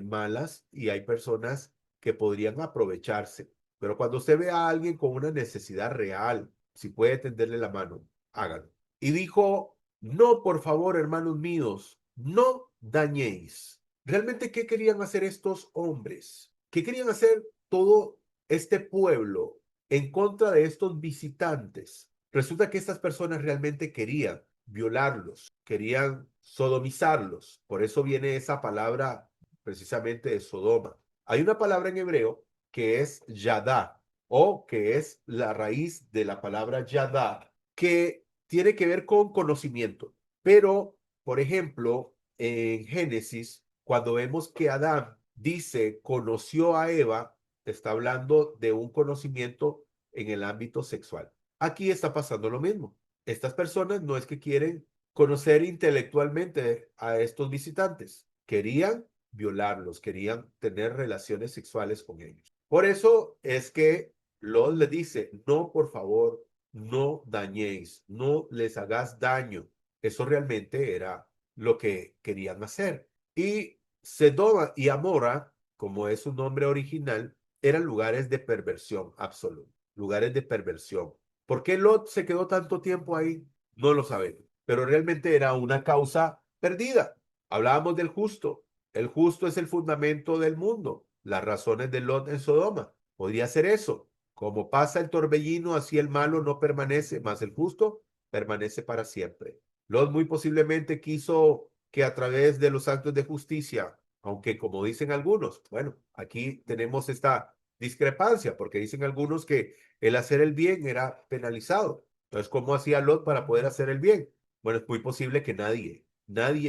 malas y hay personas que podrían aprovecharse. Pero cuando usted ve a alguien con una necesidad real, si puede tenderle la mano, hágalo. Y dijo: no, por favor, hermanos míos, no dañéis. ¿Realmente qué querían hacer estos hombres? ¿Qué querían hacer todo este pueblo en contra de estos visitantes? Resulta que estas personas realmente querían violarlos, querían sodomizarlos. Por eso viene esa palabra precisamente de Sodoma. Hay una palabra en hebreo que es yadá, o que es la raíz de la palabra yadá, que tiene que ver con conocimiento. Pero, por ejemplo, en Génesis, cuando vemos que Adán dice conoció a Eva, está hablando de un conocimiento en el ámbito sexual. Aquí está pasando lo mismo. Estas personas no es que quieren conocer intelectualmente a estos visitantes. Querían violarlos, querían tener relaciones sexuales con ellos. Por eso es que Lot les dice, no, por favor, no dañéis, no les hagas daño. Eso realmente era lo que querían hacer. Y Sedoma y Amora, como es su nombre original, eran lugares de perversión absoluta, lugares de perversión. ¿Por qué Lot se quedó tanto tiempo ahí? No lo sabemos, pero realmente era una causa perdida. Hablábamos del justo. El justo es el fundamento del mundo. Las razones de Lot en Sodoma. Podría ser eso. Como pasa el torbellino, así el malo no permanece, mas el justo permanece para siempre. Lot muy posiblemente quiso que a través de los actos de justicia, aunque como dicen algunos, bueno, aquí tenemos esta discrepancia, porque dicen algunos que el hacer el bien era penalizado. Entonces, ¿cómo hacía Lot para poder hacer el bien? Bueno, es muy posible que nadie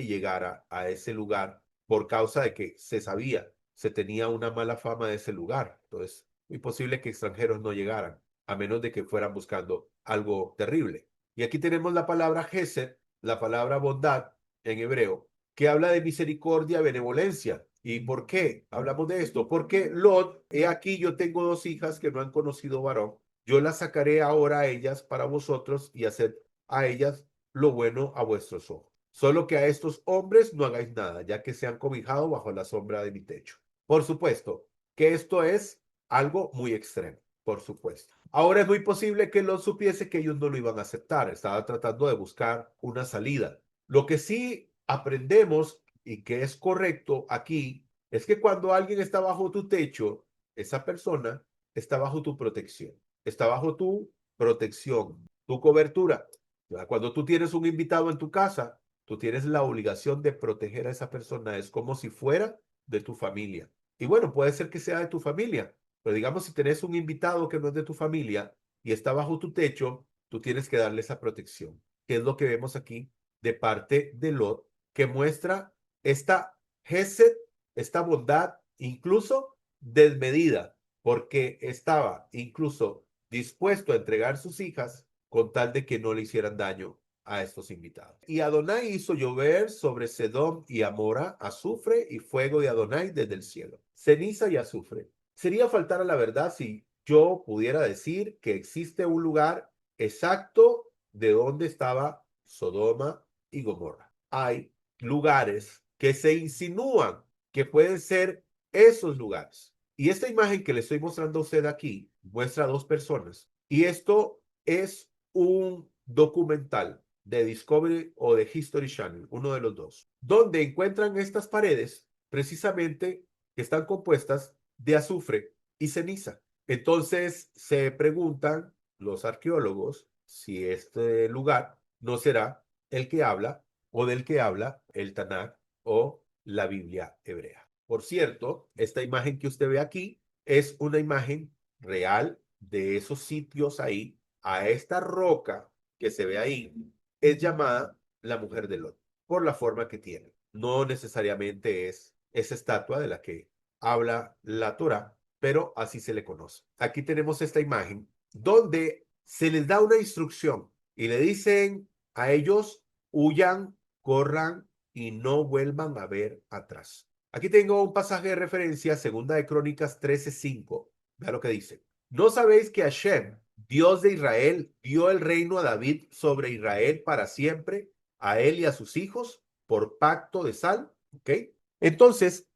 llegara a ese lugar por causa de que se sabía, se tenía una mala fama de ese lugar. Entonces, muy posible que extranjeros no llegaran, a menos de que fueran buscando algo terrible. Y aquí tenemos la palabra Gesed, la palabra bondad en hebreo, que habla de misericordia, benevolencia. ¿Y por qué hablamos de esto? Porque Lot, he aquí yo tengo dos hijas que no han conocido varón, yo las sacaré ahora a ellas para vosotros y haced a ellas lo bueno a vuestros ojos. Solo que a estos hombres no hagáis nada, ya que se han cobijado bajo la sombra de mi techo. Por supuesto que esto es algo muy extremo, por supuesto. Ahora es muy posible que Lot supiese que ellos no lo iban a aceptar, estaba tratando de buscar una salida. Lo que sí aprendemos y que es correcto aquí es que cuando alguien está bajo tu techo, esa persona está bajo tu protección, está bajo tu protección, tu cobertura. Cuando tú tienes un invitado en tu casa, tú tienes la obligación de proteger a esa persona. Es como si fuera de tu familia. Y bueno, puede ser que sea de tu familia, pero digamos si tenés un invitado que no es de tu familia y está bajo tu techo, tú tienes que darle esa protección, que es lo que vemos aquí de parte de Lot, que muestra esta gesed, esta bondad, incluso desmedida, porque estaba incluso dispuesto a entregar sus hijas con tal de que no le hicieran daño a estos invitados. Y Adonai hizo llover sobre Sedom y Amora azufre y fuego de Adonai desde el cielo, ceniza y azufre. Sería faltar a la verdad si yo pudiera decir que existe un lugar exacto de donde estaba Sodoma y Gomorra. Hay lugares que se insinúan que pueden ser esos lugares. Y esta imagen que le estoy mostrando a usted aquí muestra a dos personas. Y esto es un documental de Discovery o de History Channel, uno de los dos, donde encuentran estas paredes precisamente que están compuestas de azufre y ceniza. Entonces se preguntan los arqueólogos si este lugar no será el que habla o del que habla el Tanakh o la Biblia hebrea. Por cierto, esta imagen que usted ve aquí es una imagen real de esos sitios ahí. A esta roca que se ve ahí es llamada la mujer de Lot por la forma que tiene. No necesariamente es esa estatua de la que habla la Torah, pero así se le conoce. Aquí tenemos esta imagen donde se les da una instrucción y le dicen a ellos, huyan, corran y no vuelvan a ver atrás. Aquí tengo un pasaje de referencia, segunda de Crónicas 13:5. Vea lo que dice. ¿No sabéis que Hashem, Dios de Israel, dio el reino a David sobre Israel para siempre, a él y a sus hijos, por pacto de sal? ¿Ok? Entonces,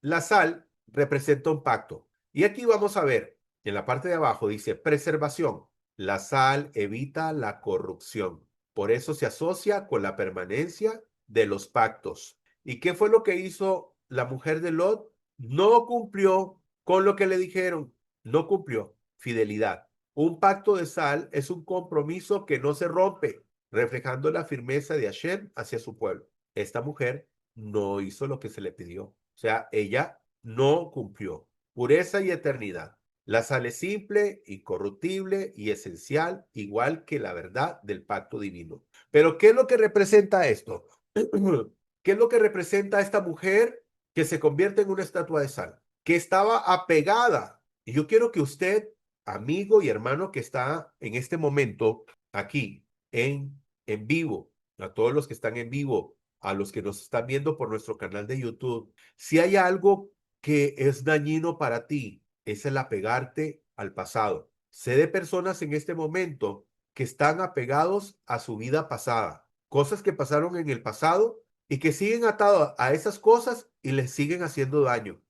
la sal representa un pacto. Y aquí vamos a ver, en la parte de abajo dice preservación. La sal evita la corrupción. Por eso se asocia con la permanencia de los pactos. ¿Y qué fue lo que hizo la mujer de Lot? No cumplió con lo que le dijeron. No cumplió. Fidelidad. Un pacto de sal es un compromiso que no se rompe, reflejando la firmeza de Hashem hacia su pueblo. Esta mujer no hizo lo que se le pidió. O sea, ella no cumplió. Pureza y eternidad. La sal es simple, incorruptible y esencial, igual que la verdad del pacto divino. Pero, ¿qué es lo que representa esto? ¿Qué es lo que representa esta mujer que se convierte en una estatua de sal? Que estaba apegada. Y yo quiero que usted, amigo y hermano que está en este momento aquí, en vivo, a todos los que están en vivo, a los que nos están viendo por nuestro canal de YouTube, si hay algo que es dañino para ti, es el apegarte al pasado. Sé de personas en este momento que están apegados a su vida pasada, cosas que pasaron en el pasado y que siguen atados a esas cosas y les siguen haciendo daño,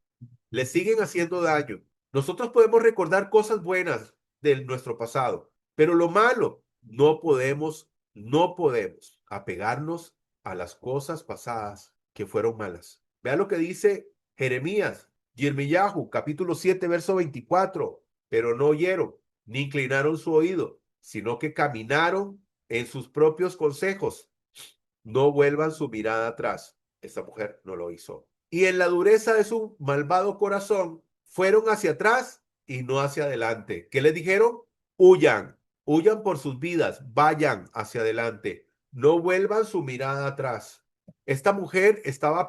les siguen haciendo daño. Nosotros podemos recordar cosas buenas de nuestro pasado, pero lo malo, no podemos apegarnos a las cosas pasadas que fueron malas. Vea lo que dice Jeremías, Yirmiyahu, capítulo 7, verso 24. Pero no oyeron, ni inclinaron su oído, sino que caminaron en sus propios consejos. No vuelvan su mirada atrás. Esta mujer no lo hizo. Y en la dureza de su malvado corazón, fueron hacia atrás y no hacia adelante. ¿Qué les dijeron? Huyan, huyan por sus vidas, vayan hacia adelante. No vuelvan su mirada atrás. Esta mujer estaba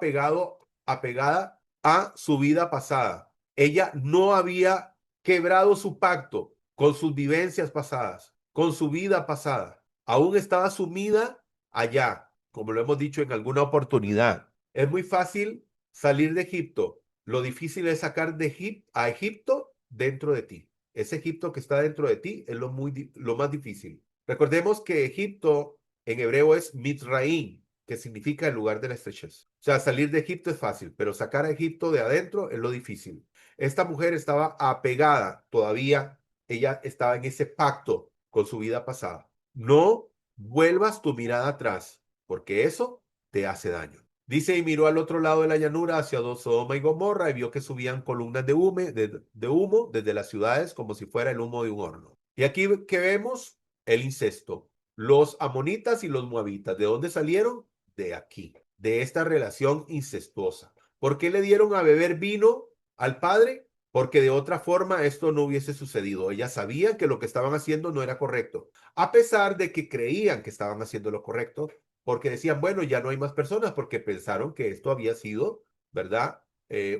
apegada a su vida pasada. Ella no había quebrado su pacto con sus vivencias pasadas, con su vida pasada. Aún estaba sumida allá, como lo hemos dicho en alguna oportunidad. Es muy fácil salir de Egipto. Lo difícil es sacar a Egipto dentro de ti. Ese Egipto que está dentro de ti es lo más difícil. Recordemos que Egipto en hebreo es Mitzraim, que significa el lugar de la estrechez. O sea, salir de Egipto es fácil, pero sacar a Egipto de adentro es lo difícil. Esta mujer estaba apegada todavía, ella estaba en ese pacto con su vida pasada. No vuelvas tu mirada atrás, porque eso te hace daño. Dice, y miró al otro lado de la llanura hacia Sodoma y Gomorra y vio que subían columnas de humo desde las ciudades como si fuera el humo de un horno. Y aquí que vemos el incesto. Los amonitas y los moabitas, ¿de dónde salieron? De aquí, de esta relación incestuosa. ¿Por qué le dieron a beber vino al padre? Porque de otra forma esto no hubiese sucedido. Ella sabía que lo que estaban haciendo no era correcto, a pesar de que creían que estaban haciendo lo correcto, porque decían, bueno, ya no hay más personas, porque pensaron que esto había sido, ¿verdad?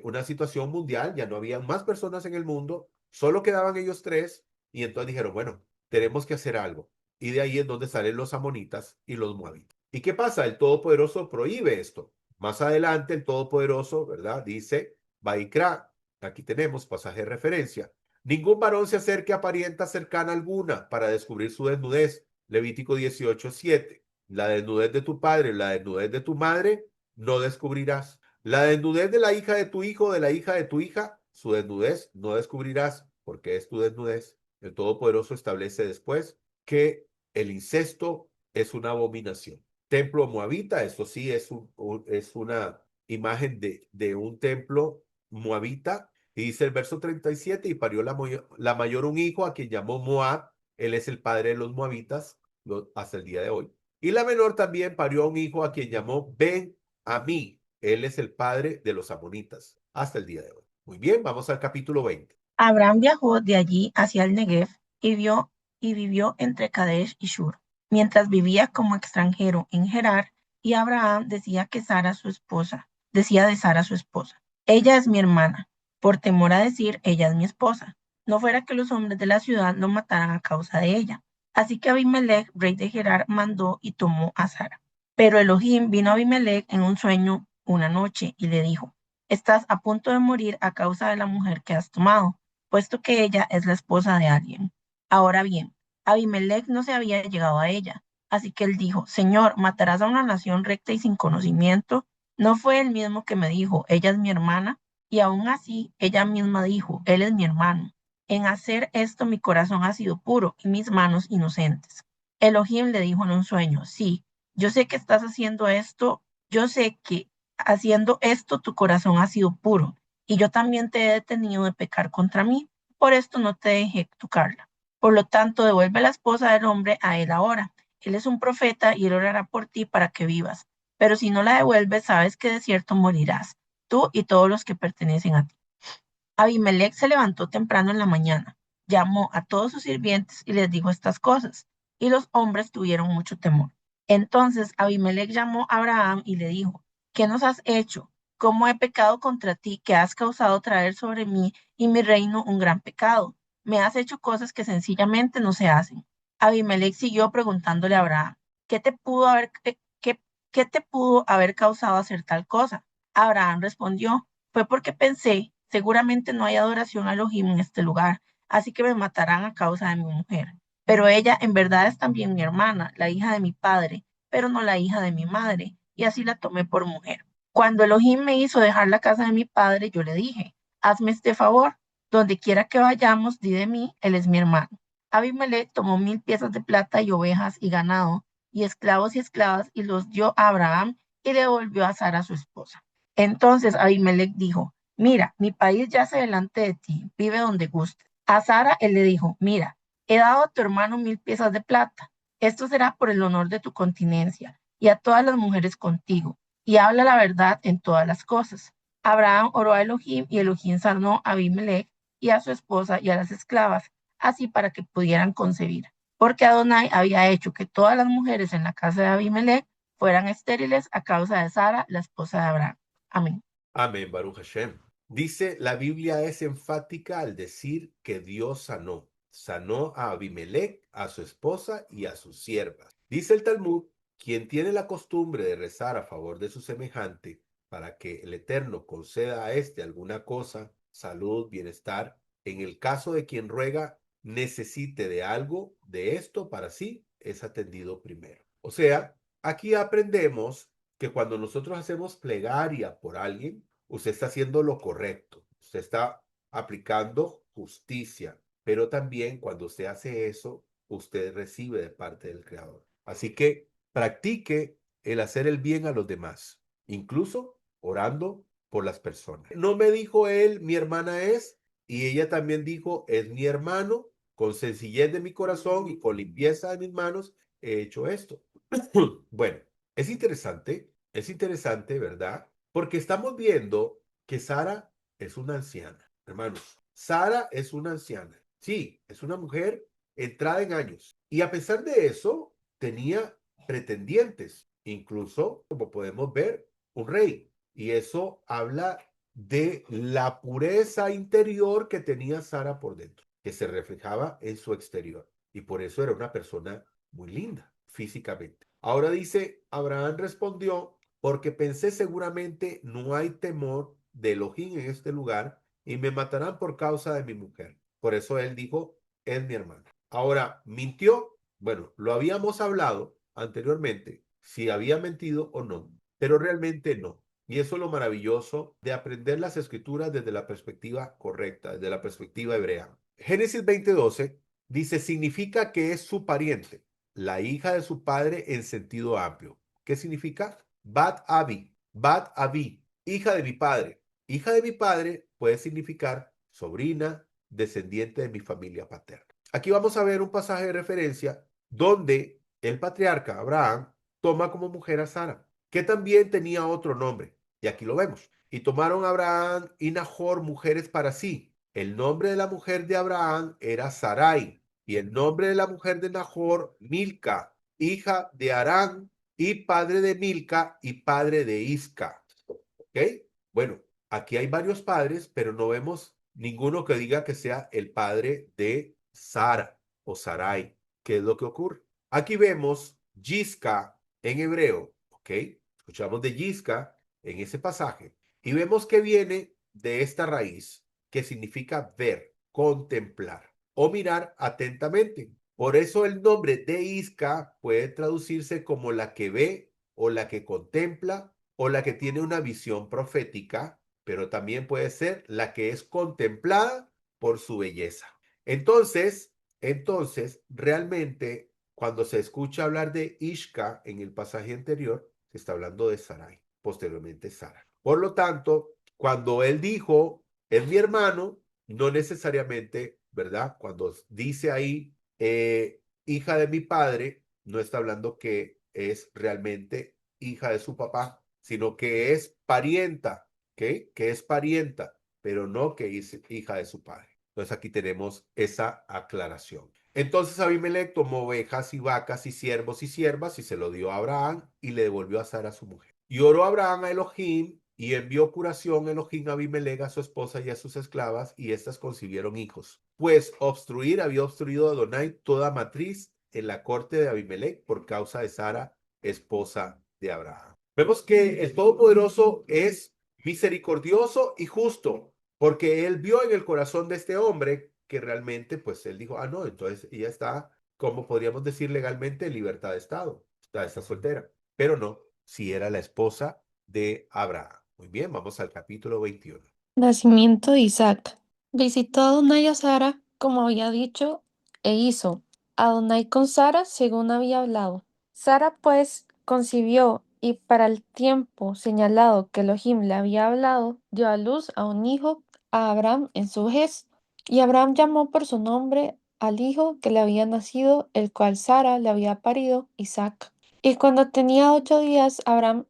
Una situación mundial, ya no había más personas en el mundo, solo quedaban ellos tres, y entonces dijeron, bueno, tenemos que hacer algo. Y de ahí es donde salen los amonitas y los moabitas. ¿Y qué pasa? El Todopoderoso prohíbe esto. Más adelante, el Todopoderoso, ¿verdad? Dice, Vaikra, aquí tenemos pasaje de referencia. Ningún varón se acerque a parienta cercana alguna para descubrir su desnudez. Levítico 18:7. La desnudez de tu padre, la desnudez de tu madre, no descubrirás. La desnudez de la hija de tu hijo, de la hija de tu hija, su desnudez no descubrirás, porque es tu desnudez. El Todopoderoso establece después que el incesto es una abominación. Templo moabita, esto sí es una imagen de un templo moabita. Y dice el verso 37, y parió la mayor un hijo a quien llamó Moab. Él es el padre de los moabitas hasta el día de hoy. Y la menor también parió a un hijo a quien llamó Ben Amí. Él es el padre de los amonitas hasta el día de hoy. Muy bien, vamos al capítulo 20. Abraham viajó de allí hacia el Negev y vivió entre Kadesh y Shur, mientras vivía como extranjero en Gerar, y Abraham decía de Sara su esposa, ella es mi hermana, por temor a decir, ella es mi esposa, no fuera que los hombres de la ciudad lo mataran a causa de ella. Así que Abimelech, rey de Gerar, mandó y tomó a Sara. Pero Elohim vino a Abimelech en un sueño una noche y le dijo, estás a punto de morir a causa de la mujer que has tomado, puesto que ella es la esposa de alguien. Ahora bien, Abimelech no se había llegado a ella, así que él dijo, Señor, ¿matarás a una nación recta y sin conocimiento? ¿No fue él mismo que me dijo, ella es mi hermana? Y aún así, ella misma dijo, él es mi hermano. En hacer esto mi corazón ha sido puro y mis manos inocentes. Elohim le dijo en un sueño, sí, yo sé que estás haciendo esto, yo sé que haciendo esto tu corazón ha sido puro y yo también te he detenido de pecar contra mí, por esto no te dejé tocarla. Por lo tanto, devuelve la esposa del hombre a él ahora. Él es un profeta y él orará por ti para que vivas. Pero si no la devuelves, sabes que de cierto morirás, tú y todos los que pertenecen a ti. Abimelech se levantó temprano en la mañana, llamó a todos sus sirvientes y les dijo estas cosas, y los hombres tuvieron mucho temor. Entonces Abimelech llamó a Abraham y le dijo, ¿qué nos has hecho? ¿Cómo he pecado contra ti que has causado traer sobre mí y mi reino un gran pecado? Me has hecho cosas que sencillamente no se hacen. Abimelech siguió preguntándole a Abraham, ¿qué te pudo haber causado hacer tal cosa? Abraham respondió, fue porque pensé, seguramente no hay adoración a Elohim en este lugar, así que me matarán a causa de mi mujer. Pero ella en verdad es también mi hermana, la hija de mi padre, pero no la hija de mi madre, y así la tomé por mujer. Cuando Elohim me hizo dejar la casa de mi padre, yo le dije, hazme este favor, donde quiera que vayamos, di de mí, él es mi hermano. Abimelech tomó 1000 piezas de plata y ovejas y ganado, y esclavos y esclavas, y los dio a Abraham y devolvió a Sara su esposa. Entonces Abimelech dijo, mira, mi país yace delante de ti, vive donde guste. A Sara él le dijo, mira, he dado a tu hermano 1000 piezas de plata. Esto será por el honor de tu continencia y a todas las mujeres contigo, y habla la verdad en todas las cosas. Abraham oró a Elohim y Elohim sanó a Abimelech y a su esposa y a las esclavas, así para que pudieran concebir. Porque Adonai había hecho que todas las mujeres en la casa de Abimelech fueran estériles a causa de Sara, la esposa de Abraham. Amén. Amén, Baruch Hashem. Dice, la Biblia es enfática al decir que Dios sanó. Sanó a Abimelech, a su esposa y a sus siervas. Dice el Talmud, quien tiene la costumbre de rezar a favor de su semejante para que el Eterno conceda a éste alguna cosa, salud, bienestar, en el caso de quien ruega necesite de algo de esto para sí, es atendido primero. O sea, aquí aprendemos que cuando nosotros hacemos plegaria por alguien, usted está haciendo lo correcto, usted está aplicando justicia, pero también cuando usted hace eso, usted recibe de parte del Creador. Así que practique el hacer el bien a los demás, incluso orando por las personas. No me dijo él, mi hermana es, y ella también dijo, es mi hermano, con sencillez de mi corazón y con limpieza de mis manos, he hecho esto. Bueno, es interesante, ¿verdad? Porque estamos viendo que Sara es una anciana, hermanos. Sara es una anciana. Sí, es una mujer entrada en años. Y a pesar de eso, tenía pretendientes, incluso, como podemos ver, un rey. Y eso habla de la pureza interior que tenía Sara por dentro, que se reflejaba en su exterior. Y por eso era una persona muy linda físicamente. Ahora dice, Abraham respondió, porque pensé seguramente no hay temor de Elohim en este lugar y me matarán por causa de mi mujer. Por eso él dijo, es mi hermana. Ahora, ¿mintió? Bueno, lo habíamos hablado anteriormente, si había mentido o no, pero realmente no. Y eso es lo maravilloso de aprender las escrituras desde la perspectiva correcta, desde la perspectiva hebrea. Génesis 20:12 dice, significa que es su pariente, la hija de su padre en sentido amplio. ¿Qué significa? Bat Abi, hija de mi padre. Hija de mi padre puede significar sobrina, descendiente de mi familia paterna. Aquí vamos a ver un pasaje de referencia donde el patriarca Abraham toma como mujer a Sara, que también tenía otro nombre. Y aquí lo vemos. Y tomaron Abraham y Nahor mujeres para sí. El nombre de la mujer de Abraham era Sarai y el nombre de la mujer de Nahor, Milca, hija de Harán y padre de Milca y padre de Isca. ¿Ok? Bueno, aquí hay varios padres, pero no vemos ninguno que diga que sea el padre de Sara o Sarai. ¿Qué es lo que ocurre? Aquí vemos Yisca en hebreo, ¿ok? Escuchamos de Yisca en ese pasaje y vemos que viene de esta raíz que significa ver, contemplar o mirar atentamente. Por eso el nombre de Isca puede traducirse como la que ve o la que contempla o la que tiene una visión profética, pero también puede ser la que es contemplada por su belleza. Entonces, realmente, cuando se escucha hablar de Ishka en el pasaje anterior, se está hablando de Sarai, posteriormente Sara. Por lo tanto, cuando él dijo, es mi hermano, no necesariamente, ¿verdad? Cuando dice ahí, hija de mi padre, no está hablando que es realmente hija de su papá, sino que es parienta, ¿ok? Que es parienta, pero no que es hija de su padre. Entonces aquí tenemos esa aclaración. Entonces Abimelech tomó ovejas y vacas y siervos y siervas y se lo dio a Abraham y le devolvió a Sara su mujer. Y oró Abraham a Elohim y envió curación Elohim a Abimelech a su esposa y a sus esclavas y éstas concibieron hijos. Pues había obstruido a Adonai toda matriz en la corte de Abimelech por causa de Sara, esposa de de Abraham. Vemos que el Todopoderoso es misericordioso y justo, porque él vio en el corazón de este hombre que realmente, pues él dijo, ah, no, entonces ella está, como podríamos decir legalmente, en libertad de estado, está soltera, pero no, si era la esposa de Abraham. Muy bien, vamos al capítulo 21. Nacimiento de Isaac. Visitó a Adonai a Sara, como había dicho, e hizo Adonai con Sara según había hablado. Sara pues concibió y para el tiempo señalado que Elohim le había hablado, dio a luz a un hijo a Abraham en su vejez. Y Abraham llamó por su nombre al hijo que le había nacido, el cual Sara le había parido, Isaac. Y cuando tenía 8 días, Abraham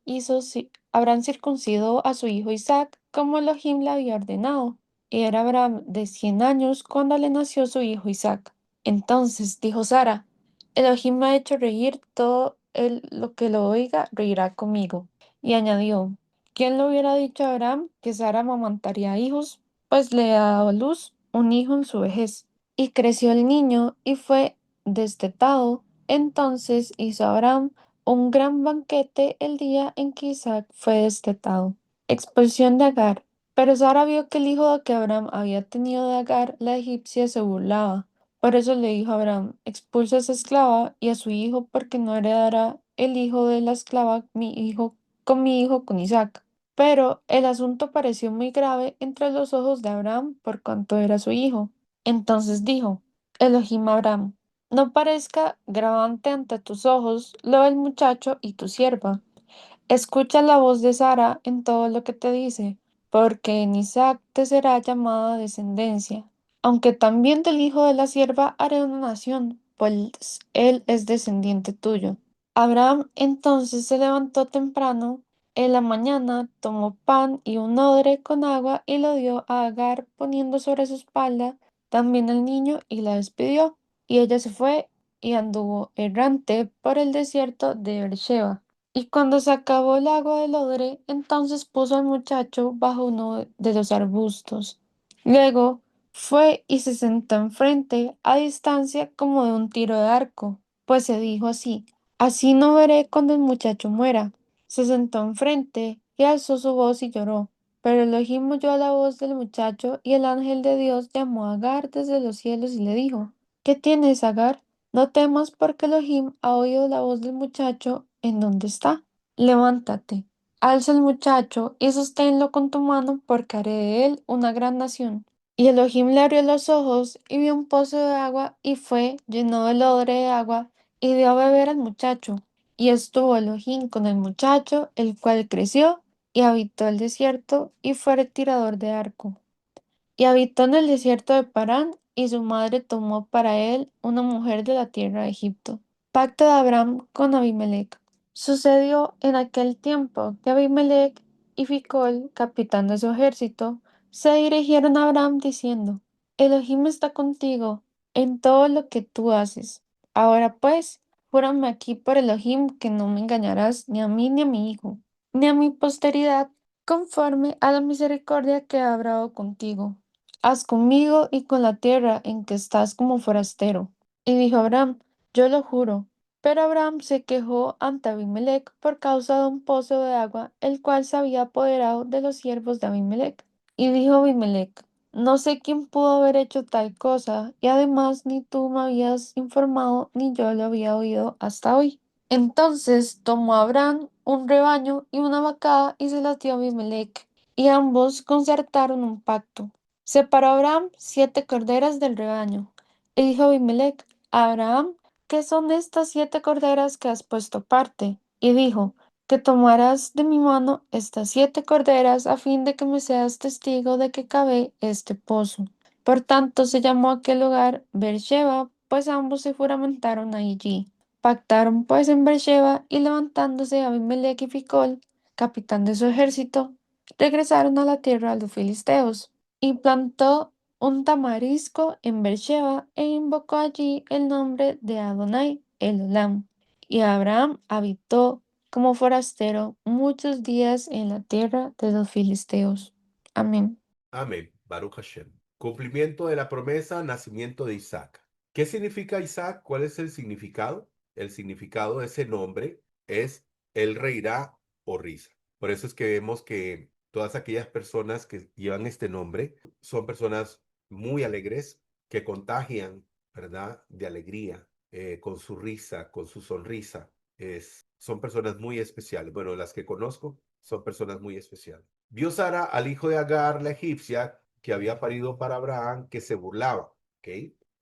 circuncidó a su hijo Isaac, como Elohim le había ordenado. Y era Abraham de 100 años cuando le nació su hijo Isaac. Entonces dijo Sara: Elohim me ha hecho reír, todo lo que lo oiga reirá conmigo. Y añadió: ¿Quién le hubiera dicho a Abraham que Sara amamantaría hijos? Pues le ha dado a luz un hijo en su vejez. Y creció el niño y fue destetado. Entonces hizo Abraham un gran banquete el día en que Isaac fue destetado. Expulsión de Agar. Pero Sara vio que el hijo que Abraham había tenido de Agar, la egipcia, se burlaba. Por eso le dijo a Abraham: expulsa a esa esclava y a su hijo, porque no heredará el hijo de la esclava mi hijo con Isaac. Pero el asunto pareció muy grave entre los ojos de Abraham por cuanto era su hijo. Entonces dijo Elohim a Abraham: no parezca gravante ante tus ojos lo del muchacho y tu sierva. Escucha la voz de Sara en todo lo que te dice, porque en Isaac te será llamada descendencia, aunque también del hijo de la sierva haré una nación, pues él es descendiente tuyo. Abraham entonces se levantó temprano en la mañana, tomó pan y un odre con agua y lo dio a Agar, poniendo sobre su espalda también al niño, y la despidió. Y ella se fue y anduvo errante por el desierto de Beersheba. Y cuando se acabó el agua del odre, entonces puso al muchacho bajo uno de los arbustos. Luego fue y se sentó enfrente, a distancia como de un tiro de arco, pues se dijo así: así no veré cuando el muchacho muera. Se sentó enfrente y alzó su voz y lloró. Pero Elohim oyó la voz del muchacho, y el ángel de Dios llamó a Agar desde los cielos y le dijo: ¿Qué tienes, Agar? No temas, porque Elohim ha oído la voz del muchacho en donde está. Levántate, alza el muchacho y sosténlo con tu mano, porque haré de él una gran nación. Y Elohim le abrió los ojos y vio un pozo de agua, y fue, llenó el odre de agua y dio a beber al muchacho. Y estuvo Elohim con el muchacho, el cual creció y habitó el desierto y fue tirador de arco. Y habitó en el desierto de Parán, y su madre tomó para él una mujer de la tierra de Egipto. Pacto de Abraham con Abimelech. Sucedió en aquel tiempo que Abimelech y Ficol, capitán de su ejército, se dirigieron a Abraham diciendo: Elohim está contigo en todo lo que tú haces. Ahora pues, júrame aquí por Elohim que no me engañarás ni a mí ni a mi hijo, ni a mi posteridad, conforme a la misericordia que ha obrado contigo. Haz conmigo y con la tierra en que estás como forastero. Y dijo Abraham: yo lo juro. Pero Abraham se quejó ante Abimelech por causa de un pozo de agua, el cual se había apoderado de los siervos de Abimelech. Y dijo Abimelech: no sé quién pudo haber hecho tal cosa, y además ni tú me habías informado, ni yo lo había oído hasta hoy. Entonces tomó Abraham un rebaño y una vacada y se las dio a Abimelech, y ambos concertaron un pacto. Separó Abraham 7 corderas del rebaño, y dijo Abimelech a Abraham: ¿qué son estas 7 corderas que has puesto aparte? Y dijo: que tomarás de mi mano estas 7 corderas, a fin de que me seas testigo de que cavé este pozo. Por tanto se llamó aquel lugar Beersheba, pues ambos se juramentaron allí. Pactaron pues en Beersheba, y levantándose Abimelech y Ficol, capitán de su ejército, regresaron a la tierra de los filisteos. Y plantó un tamarisco en Beersheba, e invocó allí el nombre de Adonai, el Olam. Y Abraham habitó como forastero muchos días en la tierra de los filisteos. Amén. Amén. Baruch Hashem. Cumplimiento de la promesa, nacimiento de Isaac. ¿Qué significa Isaac? ¿Cuál es el significado? El significado de ese nombre es él reirá o risa. Por eso es que vemos que todas aquellas personas que llevan este nombre son personas muy alegres, que contagian, ¿verdad?, de alegría, con su risa, con su sonrisa. Son personas muy especiales. Bueno, las que conozco son personas muy especiales. Vio Sara al hijo de Agar, la egipcia, que había parido para Abraham, que se burlaba. ¿Ok?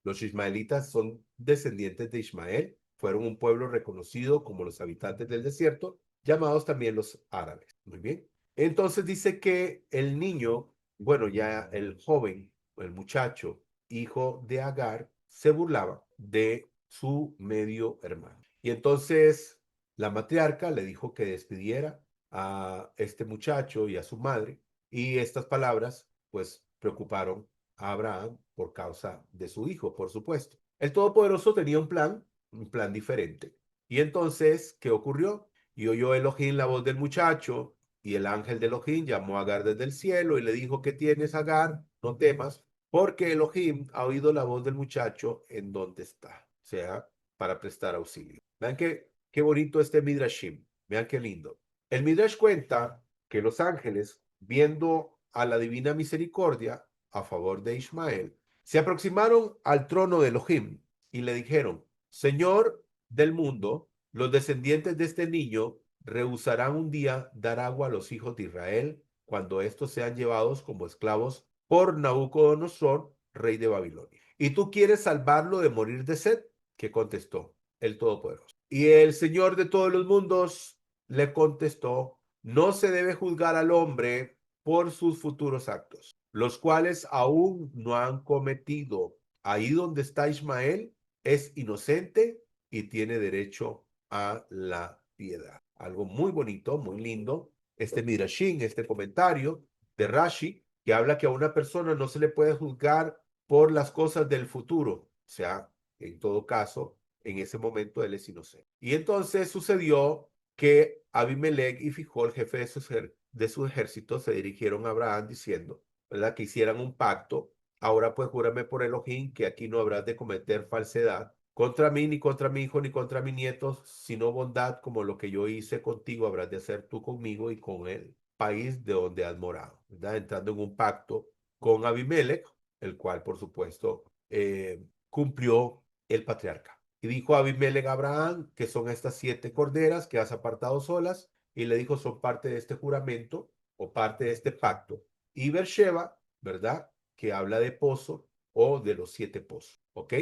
Los ismaelitas son descendientes de Ismael, fueron un pueblo reconocido como los habitantes del desierto, llamados también los árabes. Muy bien. Entonces dice que el niño, bueno, ya el joven, el muchacho, hijo de Agar, se burlaba de su medio hermano. Y entonces la matriarca le dijo que despidiera a este muchacho y a su madre, y estas palabras pues preocuparon a Abraham por causa de su hijo, por supuesto. El Todopoderoso tenía un plan diferente. Y entonces, ¿qué ocurrió? Y oyó Elohim la voz del muchacho, y el ángel de Elohim llamó a Agar desde el cielo y le dijo: ¿qué tienes, Agar? No temas, porque Elohim ha oído la voz del muchacho en donde está, o sea, para prestar auxilio. Vean qué bonito este Midrashim, vean qué lindo. El Midrash cuenta que los ángeles, viendo a la divina misericordia a favor de Ismael, se aproximaron al trono de Elohim y le dijeron: Señor del mundo, los descendientes de este niño rehusarán un día dar agua a los hijos de Israel cuando estos sean llevados como esclavos por Nabucodonosor, rey de Babilonia. ¿Y tú quieres salvarlo de morir de sed? ¿Qué contestó el Todopoderoso? Y el Señor de todos los mundos le contestó: no se debe juzgar al hombre por sus futuros actos, los cuales aún no han cometido. Ahí donde está Ismael es inocente y tiene derecho a la piedad. Algo muy bonito, muy lindo. Este Midrashim, este comentario de Rashi, que habla que a una persona no se le puede juzgar por las cosas del futuro. O sea, en todo caso, en ese momento él es inocente. Y entonces sucedió que Abimelech y Fijol, jefe de su ejército, se dirigieron a Abraham diciendo, ¿verdad?, que hicieran un pacto. Ahora pues júrame por Elohim que aquí no habrás de cometer falsedad contra mí, ni contra mi hijo, ni contra mi nieto, sino bondad, como lo que yo hice contigo, habrás de hacer tú conmigo y con el país de donde has morado, ¿verdad? Entrando en un pacto con Abimelech, el cual, por supuesto, cumplió el patriarca. Y dijo Abimelech a Abraham que son estas 7 corderas que has apartado solas, y le dijo: son parte de este juramento o parte de este pacto. Y Beersheba, ¿verdad?, que habla de pozo o de los 7 pozos. ¿Ok?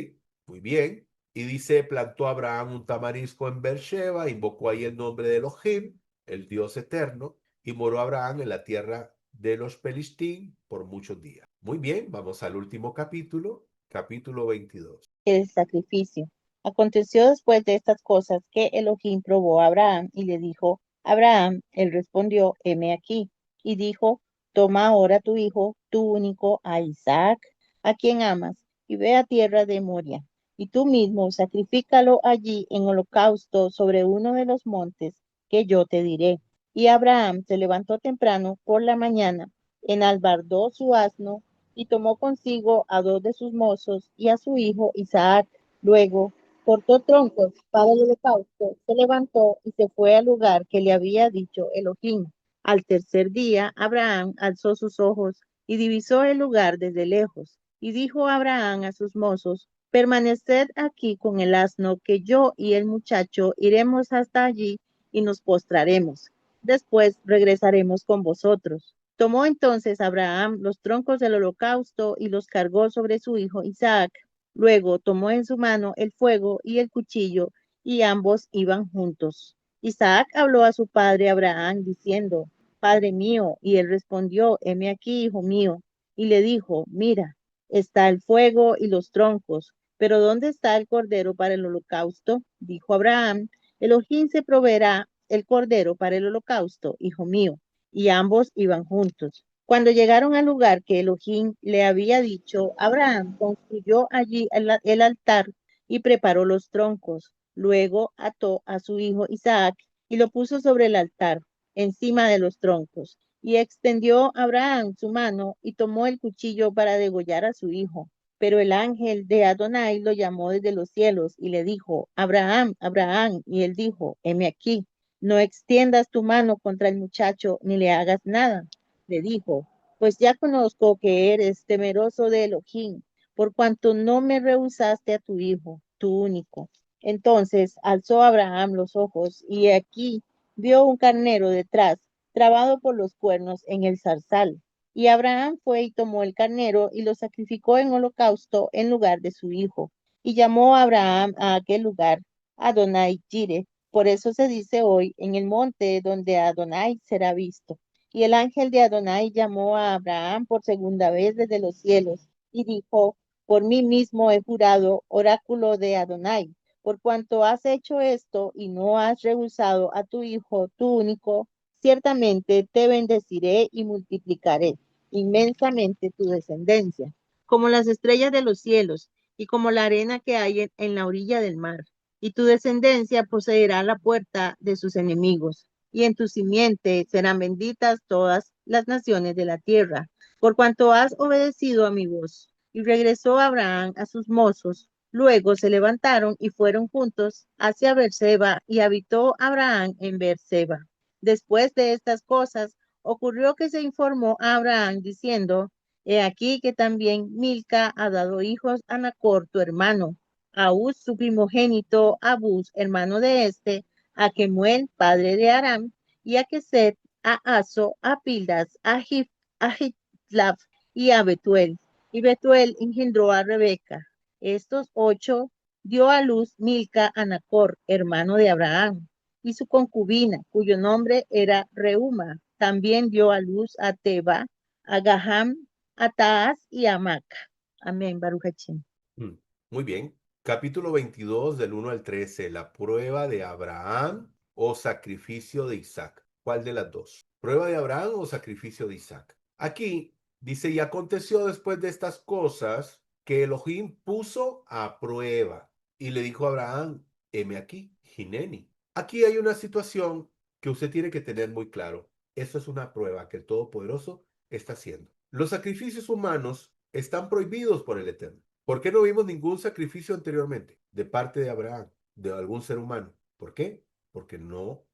Muy bien. Y dice: plantó Abraham un tamarisco en Beersheba, invocó ahí el nombre de Elohim, el Dios eterno, y moró Abraham en la tierra de los Pelistín por muchos días. Muy bien, vamos al último capítulo, capítulo 22. El sacrificio. Aconteció después de estas cosas que Elohim probó a Abraham y le dijo: Abraham, él respondió: heme aquí. Y dijo: toma ahora tu hijo, tu único, a Isaac, a quien amas, y ve a tierra de Moria, y tú mismo sacrifícalo allí en holocausto sobre uno de los montes que yo te diré. Y Abraham se levantó temprano por la mañana, enalbardó su asno, y tomó consigo a 2 de sus mozos y a su hijo Isaac. Luego cortó troncos para el holocausto, se levantó y se fue al lugar que le había dicho Elohim. Al tercer día, Abraham alzó sus ojos y divisó el lugar desde lejos. Y dijo Abraham a sus mozos: permaneced aquí con el asno, que yo y el muchacho iremos hasta allí y nos postraremos. Después regresaremos con vosotros. Tomó entonces Abraham los troncos del holocausto y los cargó sobre su hijo Isaac. Luego tomó en su mano el fuego y el cuchillo, y ambos iban juntos. Isaac habló a su padre Abraham diciendo: Padre mío. Y él respondió: heme aquí, hijo mío. Y le dijo: mira, está el fuego y los troncos, pero ¿dónde está el cordero para el holocausto? Dijo Abraham: Elohim se proveerá el cordero para el holocausto, hijo mío. Y ambos iban juntos. Cuando llegaron al lugar que Elohim le había dicho, Abraham construyó allí el altar y preparó los troncos. Luego ató a su hijo Isaac y lo puso sobre el altar, encima de los troncos. Y extendió Abraham su mano y tomó el cuchillo para degollar a su hijo. Pero el ángel de Adonai lo llamó desde los cielos y le dijo: Abraham, Abraham. Y él dijo: heme aquí. No extiendas tu mano contra el muchacho ni le hagas nada, le dijo, pues ya conozco que eres temeroso de Elohim, por cuanto no me rehusaste a tu hijo, tu único. Entonces alzó Abraham los ojos y aquí vio un carnero detrás, trabado por los cuernos en el zarzal. Y Abraham fue y tomó el carnero y lo sacrificó en holocausto en lugar de su hijo. Y llamó a Abraham a aquel lugar Adonai Jireh. Por eso se dice hoy, en el monte donde Adonai será visto. Y el ángel de Adonai llamó a Abraham por segunda vez desde los cielos y dijo, por mí mismo he jurado, oráculo de Adonai, por cuanto has hecho esto y no has rehusado a tu hijo, tu único, ciertamente te bendeciré y multiplicaré inmensamente tu descendencia, como las estrellas de los cielos y como la arena que hay en la orilla del mar. Y tu descendencia poseerá la puerta de sus enemigos, y en tu simiente serán benditas todas las naciones de la tierra, por cuanto has obedecido a mi voz. Y regresó Abraham a sus mozos. Luego se levantaron y fueron juntos hacia Beerseba, y habitó Abraham en Beerseba. Después de estas cosas, ocurrió que se informó a Abraham diciendo, he aquí que también Milca ha dado hijos a Nacor, tu hermano, a Uz, su primogénito, a Buz, hermano de este, a Kemuel, padre de Aram, y a Keset, a Aso, a Pildas, a Jitlaf y a Betuel. Y Betuel engendró a Rebeca. Estos 8 dio a luz Milca a Nacor, hermano de Abraham, y su concubina, cuyo nombre era Reuma. También dio a luz a Teba, a Gaham, a Taas y a Maca. Amén, Baruch Hachim. Mm, Muy bien. Capítulo 22 del 1 al 13. La prueba de Abraham o sacrificio de Isaac. ¿Cuál de las dos? ¿Prueba de Abraham o sacrificio de Isaac? Aquí dice, y aconteció después de estas cosas que Elohim puso a prueba y le dijo a Abraham, heme aquí, Hineni. Aquí hay una situación que usted tiene que tener muy claro. Eso es una prueba que el Todopoderoso está haciendo. Los sacrificios humanos están prohibidos por el Eterno. ¿Por qué no vimos ningún sacrificio anteriormente de parte de Abraham, de algún ser humano? ¿Por qué? Porque no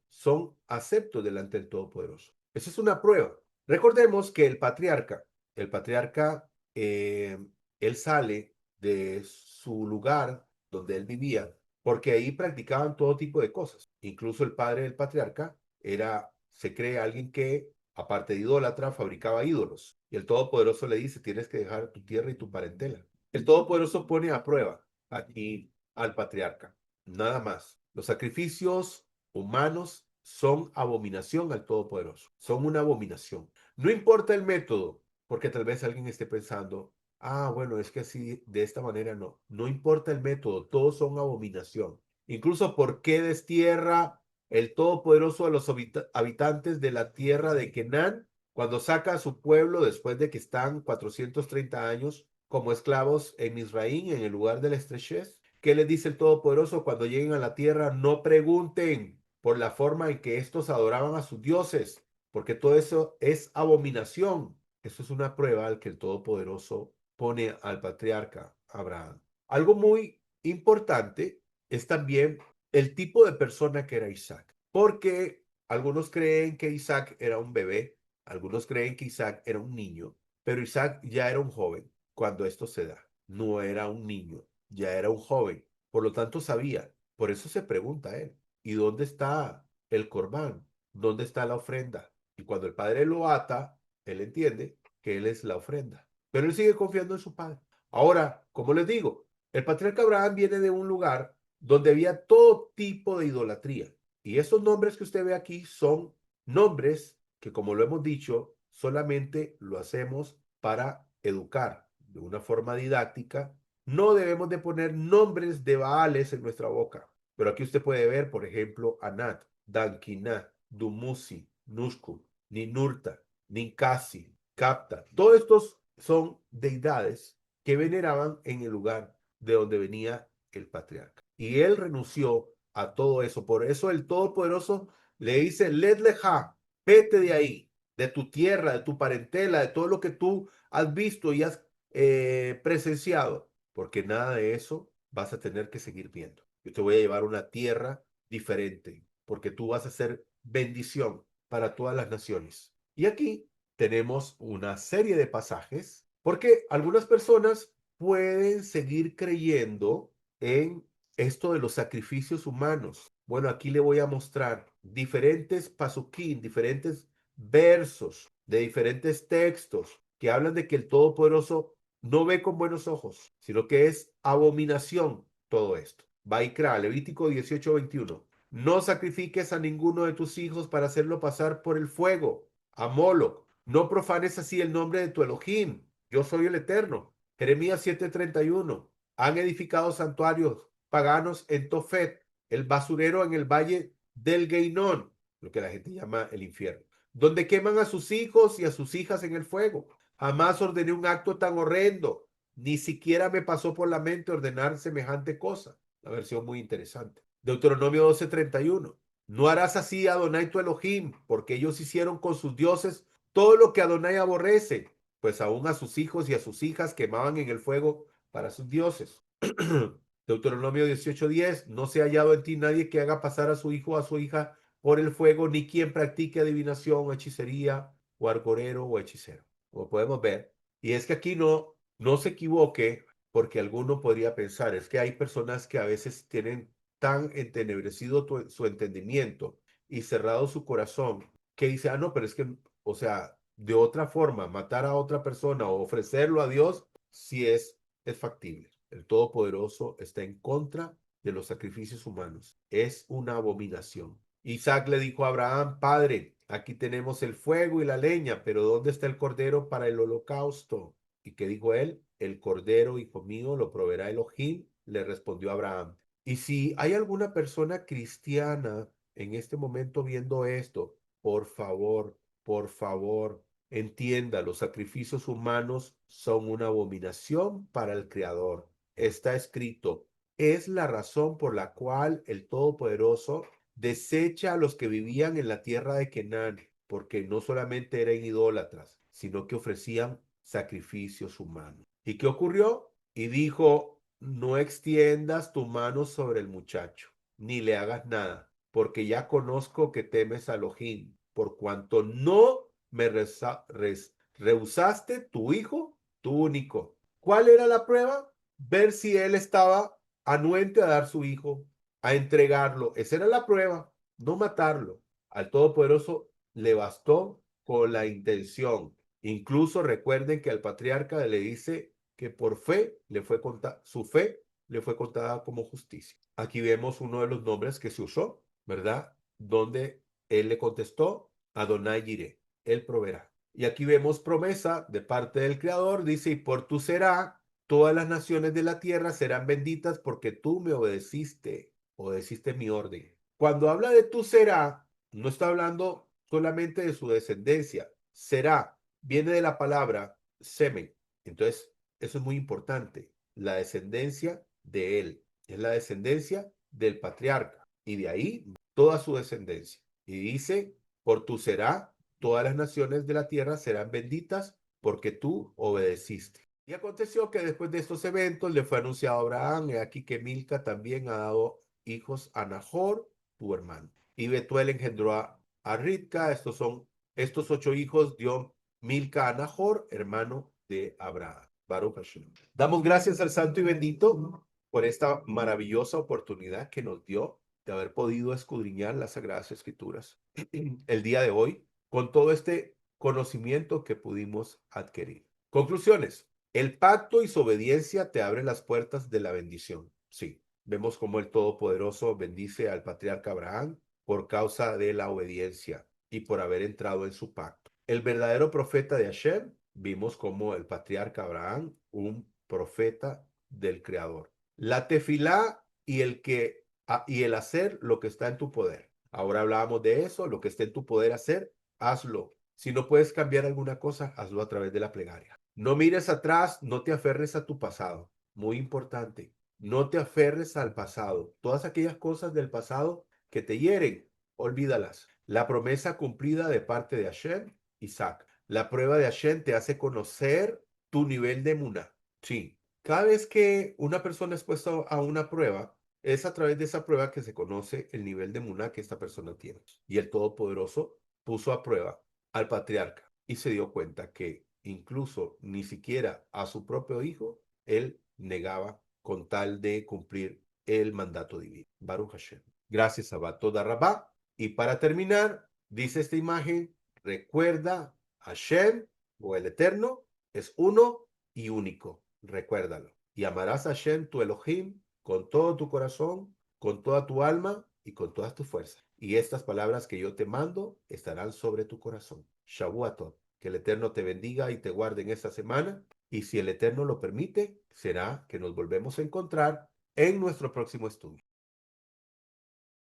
son aceptos delante del Todopoderoso. Esa es una prueba. Recordemos que el patriarca, él sale de su lugar donde él vivía, porque ahí practicaban todo tipo de cosas. Incluso el padre del patriarca se cree alguien que, aparte de idólatra, fabricaba ídolos. Y el Todopoderoso le dice, tienes que dejar tu tierra y tu parentela. El Todopoderoso pone a prueba aquí al patriarca. Nada más. Los sacrificios humanos son abominación al Todopoderoso. Son una abominación. No importa el método, porque tal vez alguien esté pensando, bueno, es que así, de esta manera no. No importa el método, todos son abominación. Incluso por qué destierra el Todopoderoso a los habitantes de la tierra de Canaán cuando saca a su pueblo después de que están 430 años como esclavos en Israel, en el lugar de la estrechez. ¿Qué les dice el Todopoderoso cuando lleguen a la tierra? No pregunten por la forma en que estos adoraban a sus dioses, porque todo eso es abominación. Eso es una prueba al que el Todopoderoso pone al patriarca Abraham. Algo muy importante es también el tipo de persona que era Isaac, porque algunos creen que Isaac era un bebé, algunos creen que Isaac era un niño, pero Isaac ya era un joven cuando esto se da. No era un niño, ya era un joven. Por lo tanto, sabía. Por eso se pregunta a él, ¿y dónde está el corbán? ¿Dónde está la ofrenda? Y cuando el padre lo ata, él entiende que él es la ofrenda. Pero él sigue confiando en su padre. Ahora, como les digo, el patriarca Abraham viene de un lugar donde había todo tipo de idolatría. Y esos nombres que usted ve aquí son nombres que, como lo hemos dicho, solamente lo hacemos para educar de una forma didáctica. No debemos de poner nombres de Baales en nuestra boca. Pero aquí usted puede ver, por ejemplo, Anat, Danquina, Dumuzi, Nushku, Ninurta, Ninkasi, Capta. Todos estos son deidades que veneraban en el lugar de donde venía el patriarca. Y él renunció a todo eso. Por eso el Todopoderoso le dice, Led leja, vete de ahí, de tu tierra, de tu parentela, de todo lo que tú has visto y has presenciado, porque nada de eso vas a tener que seguir viendo. Yo te voy a llevar a una tierra diferente, porque tú vas a ser bendición para todas las naciones. Y aquí tenemos una serie de pasajes, porque algunas personas pueden seguir creyendo en esto de los sacrificios humanos. Bueno, aquí le voy a mostrar diferentes pasuquín, diferentes versos de diferentes textos que hablan de que el Todopoderoso no ve con buenos ojos, sino que es abominación todo esto. Vaikra, Levítico 18:21. No sacrifiques a ninguno de tus hijos para hacerlo pasar por el fuego. A Moloc. No profanes así el nombre de tu Elohim. Yo soy el Eterno. Jeremías 7:31. Han edificado santuarios paganos en Tofet, el basurero en el valle del Geinón, lo que la gente llama el infierno, donde queman a sus hijos y a sus hijas en el fuego. Jamás ordené un acto tan horrendo, ni siquiera me pasó por la mente ordenar semejante cosa. La versión muy interesante. Deuteronomio 12:31. No harás así a Adonai tu Elohim, porque ellos hicieron con sus dioses todo lo que Adonai aborrece, pues aún a sus hijos y a sus hijas quemaban en el fuego para sus dioses. Deuteronomio 18:10. No se ha hallado en ti nadie que haga pasar a su hijo o a su hija por el fuego, ni quien practique adivinación o hechicería o argorero o hechicero. Como podemos ver. Y es que aquí no se equivoque, porque alguno podría pensar, es que hay personas que a veces tienen tan entenebrecido su entendimiento y cerrado su corazón, que dice, no, pero es que, o sea, de otra forma, matar a otra persona o ofrecerlo a Dios, sí es factible. El Todopoderoso está en contra de los sacrificios humanos. Es una abominación. Isaac le dijo a Abraham, Padre, aquí tenemos el fuego y la leña, pero ¿dónde está el cordero para el holocausto? ¿Y qué dijo él? El cordero, hijo mío, lo proveerá Elohim, le respondió Abraham. Y si hay alguna persona cristiana en este momento viendo esto, por favor, entienda, los sacrificios humanos son una abominación para el Creador. Está escrito, es la razón por la cual el Todopoderoso desecha a los que vivían en la tierra de Canaán, porque no solamente eran idólatras, sino que ofrecían sacrificios humanos. ¿Y qué ocurrió? Y dijo, no extiendas tu mano sobre el muchacho, ni le hagas nada, porque ya conozco que temes a Elohim, por cuanto no me rehusaste tu hijo, tu único. ¿Cuál era la prueba? Ver si él estaba anuente a dar su hijo, a entregarlo. Esa era la prueba, no matarlo. Al Todopoderoso le bastó con la intención. Incluso recuerden que al patriarca le dice que por fe le fue contada, su fe le fue contada como justicia. Aquí vemos uno de los nombres que se usó, ¿verdad? Donde él le contestó, Adonai Jireh, él proveerá. Y aquí vemos promesa de parte del Creador, dice, y por tu será, todas las naciones de la tierra serán benditas porque tú me obedeciste mi orden. Cuando habla de tu será, no está hablando solamente de su descendencia. Será, viene de la palabra semen. Entonces, eso es muy importante. La descendencia de él es la descendencia del patriarca. Y de ahí toda su descendencia. Y dice, por tu será, todas las naciones de la tierra serán benditas porque tú obedeciste. Y aconteció que después de estos eventos le fue anunciado a Abraham, he aquí que Milca también ha dado hijos a Nahor, tu hermano. Y Betuel engendró a Ritca, estos 8 hijos dio Milca a Nahor, hermano de Abraham. Baruch Hashem. Damos gracias al Santo y Bendito por esta maravillosa oportunidad que nos dio de haber podido escudriñar las Sagradas Escrituras el día de hoy con todo este conocimiento que pudimos adquirir. Conclusiones. El pacto y su obediencia te abren las puertas de la bendición. Sí, vemos cómo el Todopoderoso bendice al patriarca Abraham por causa de la obediencia y por haber entrado en su pacto. El verdadero profeta de Hashem, vimos como el patriarca Abraham, un profeta del Creador. La tefilá y el hacer lo que está en tu poder. Ahora hablábamos de eso, lo que esté en tu poder hacer, hazlo. Si no puedes cambiar alguna cosa, hazlo a través de la plegaria. No mires atrás, no te aferres a tu pasado. Muy importante. No te aferres al pasado. Todas aquellas cosas del pasado que te hieren, olvídalas. La promesa cumplida de parte de Hashem, Isaac. La prueba de Hashem te hace conocer tu nivel de emuná. Sí. Cada vez que una persona es puesta a una prueba, Es a través de esa prueba que se conoce el nivel de emuná que esta persona tiene. Y el Todopoderoso puso a prueba al patriarca y se dio cuenta que incluso ni siquiera a su propio hijo él negaba con tal de cumplir el mandato divino. Baruch Hashem. Gracias a Batoda Rabá. Y para terminar, dice esta imagen, recuerda Hashem o el Eterno es uno y único. Recuérdalo. Y amarás a Hashem, tu Elohim, con todo tu corazón, con toda tu alma y con todas tus fuerzas. Y estas palabras que yo te mando estarán sobre tu corazón. Shavuatot. Que el Eterno te bendiga y te guarde en esta semana. Y si el Eterno lo permite, será que nos volvemos a encontrar en nuestro próximo estudio.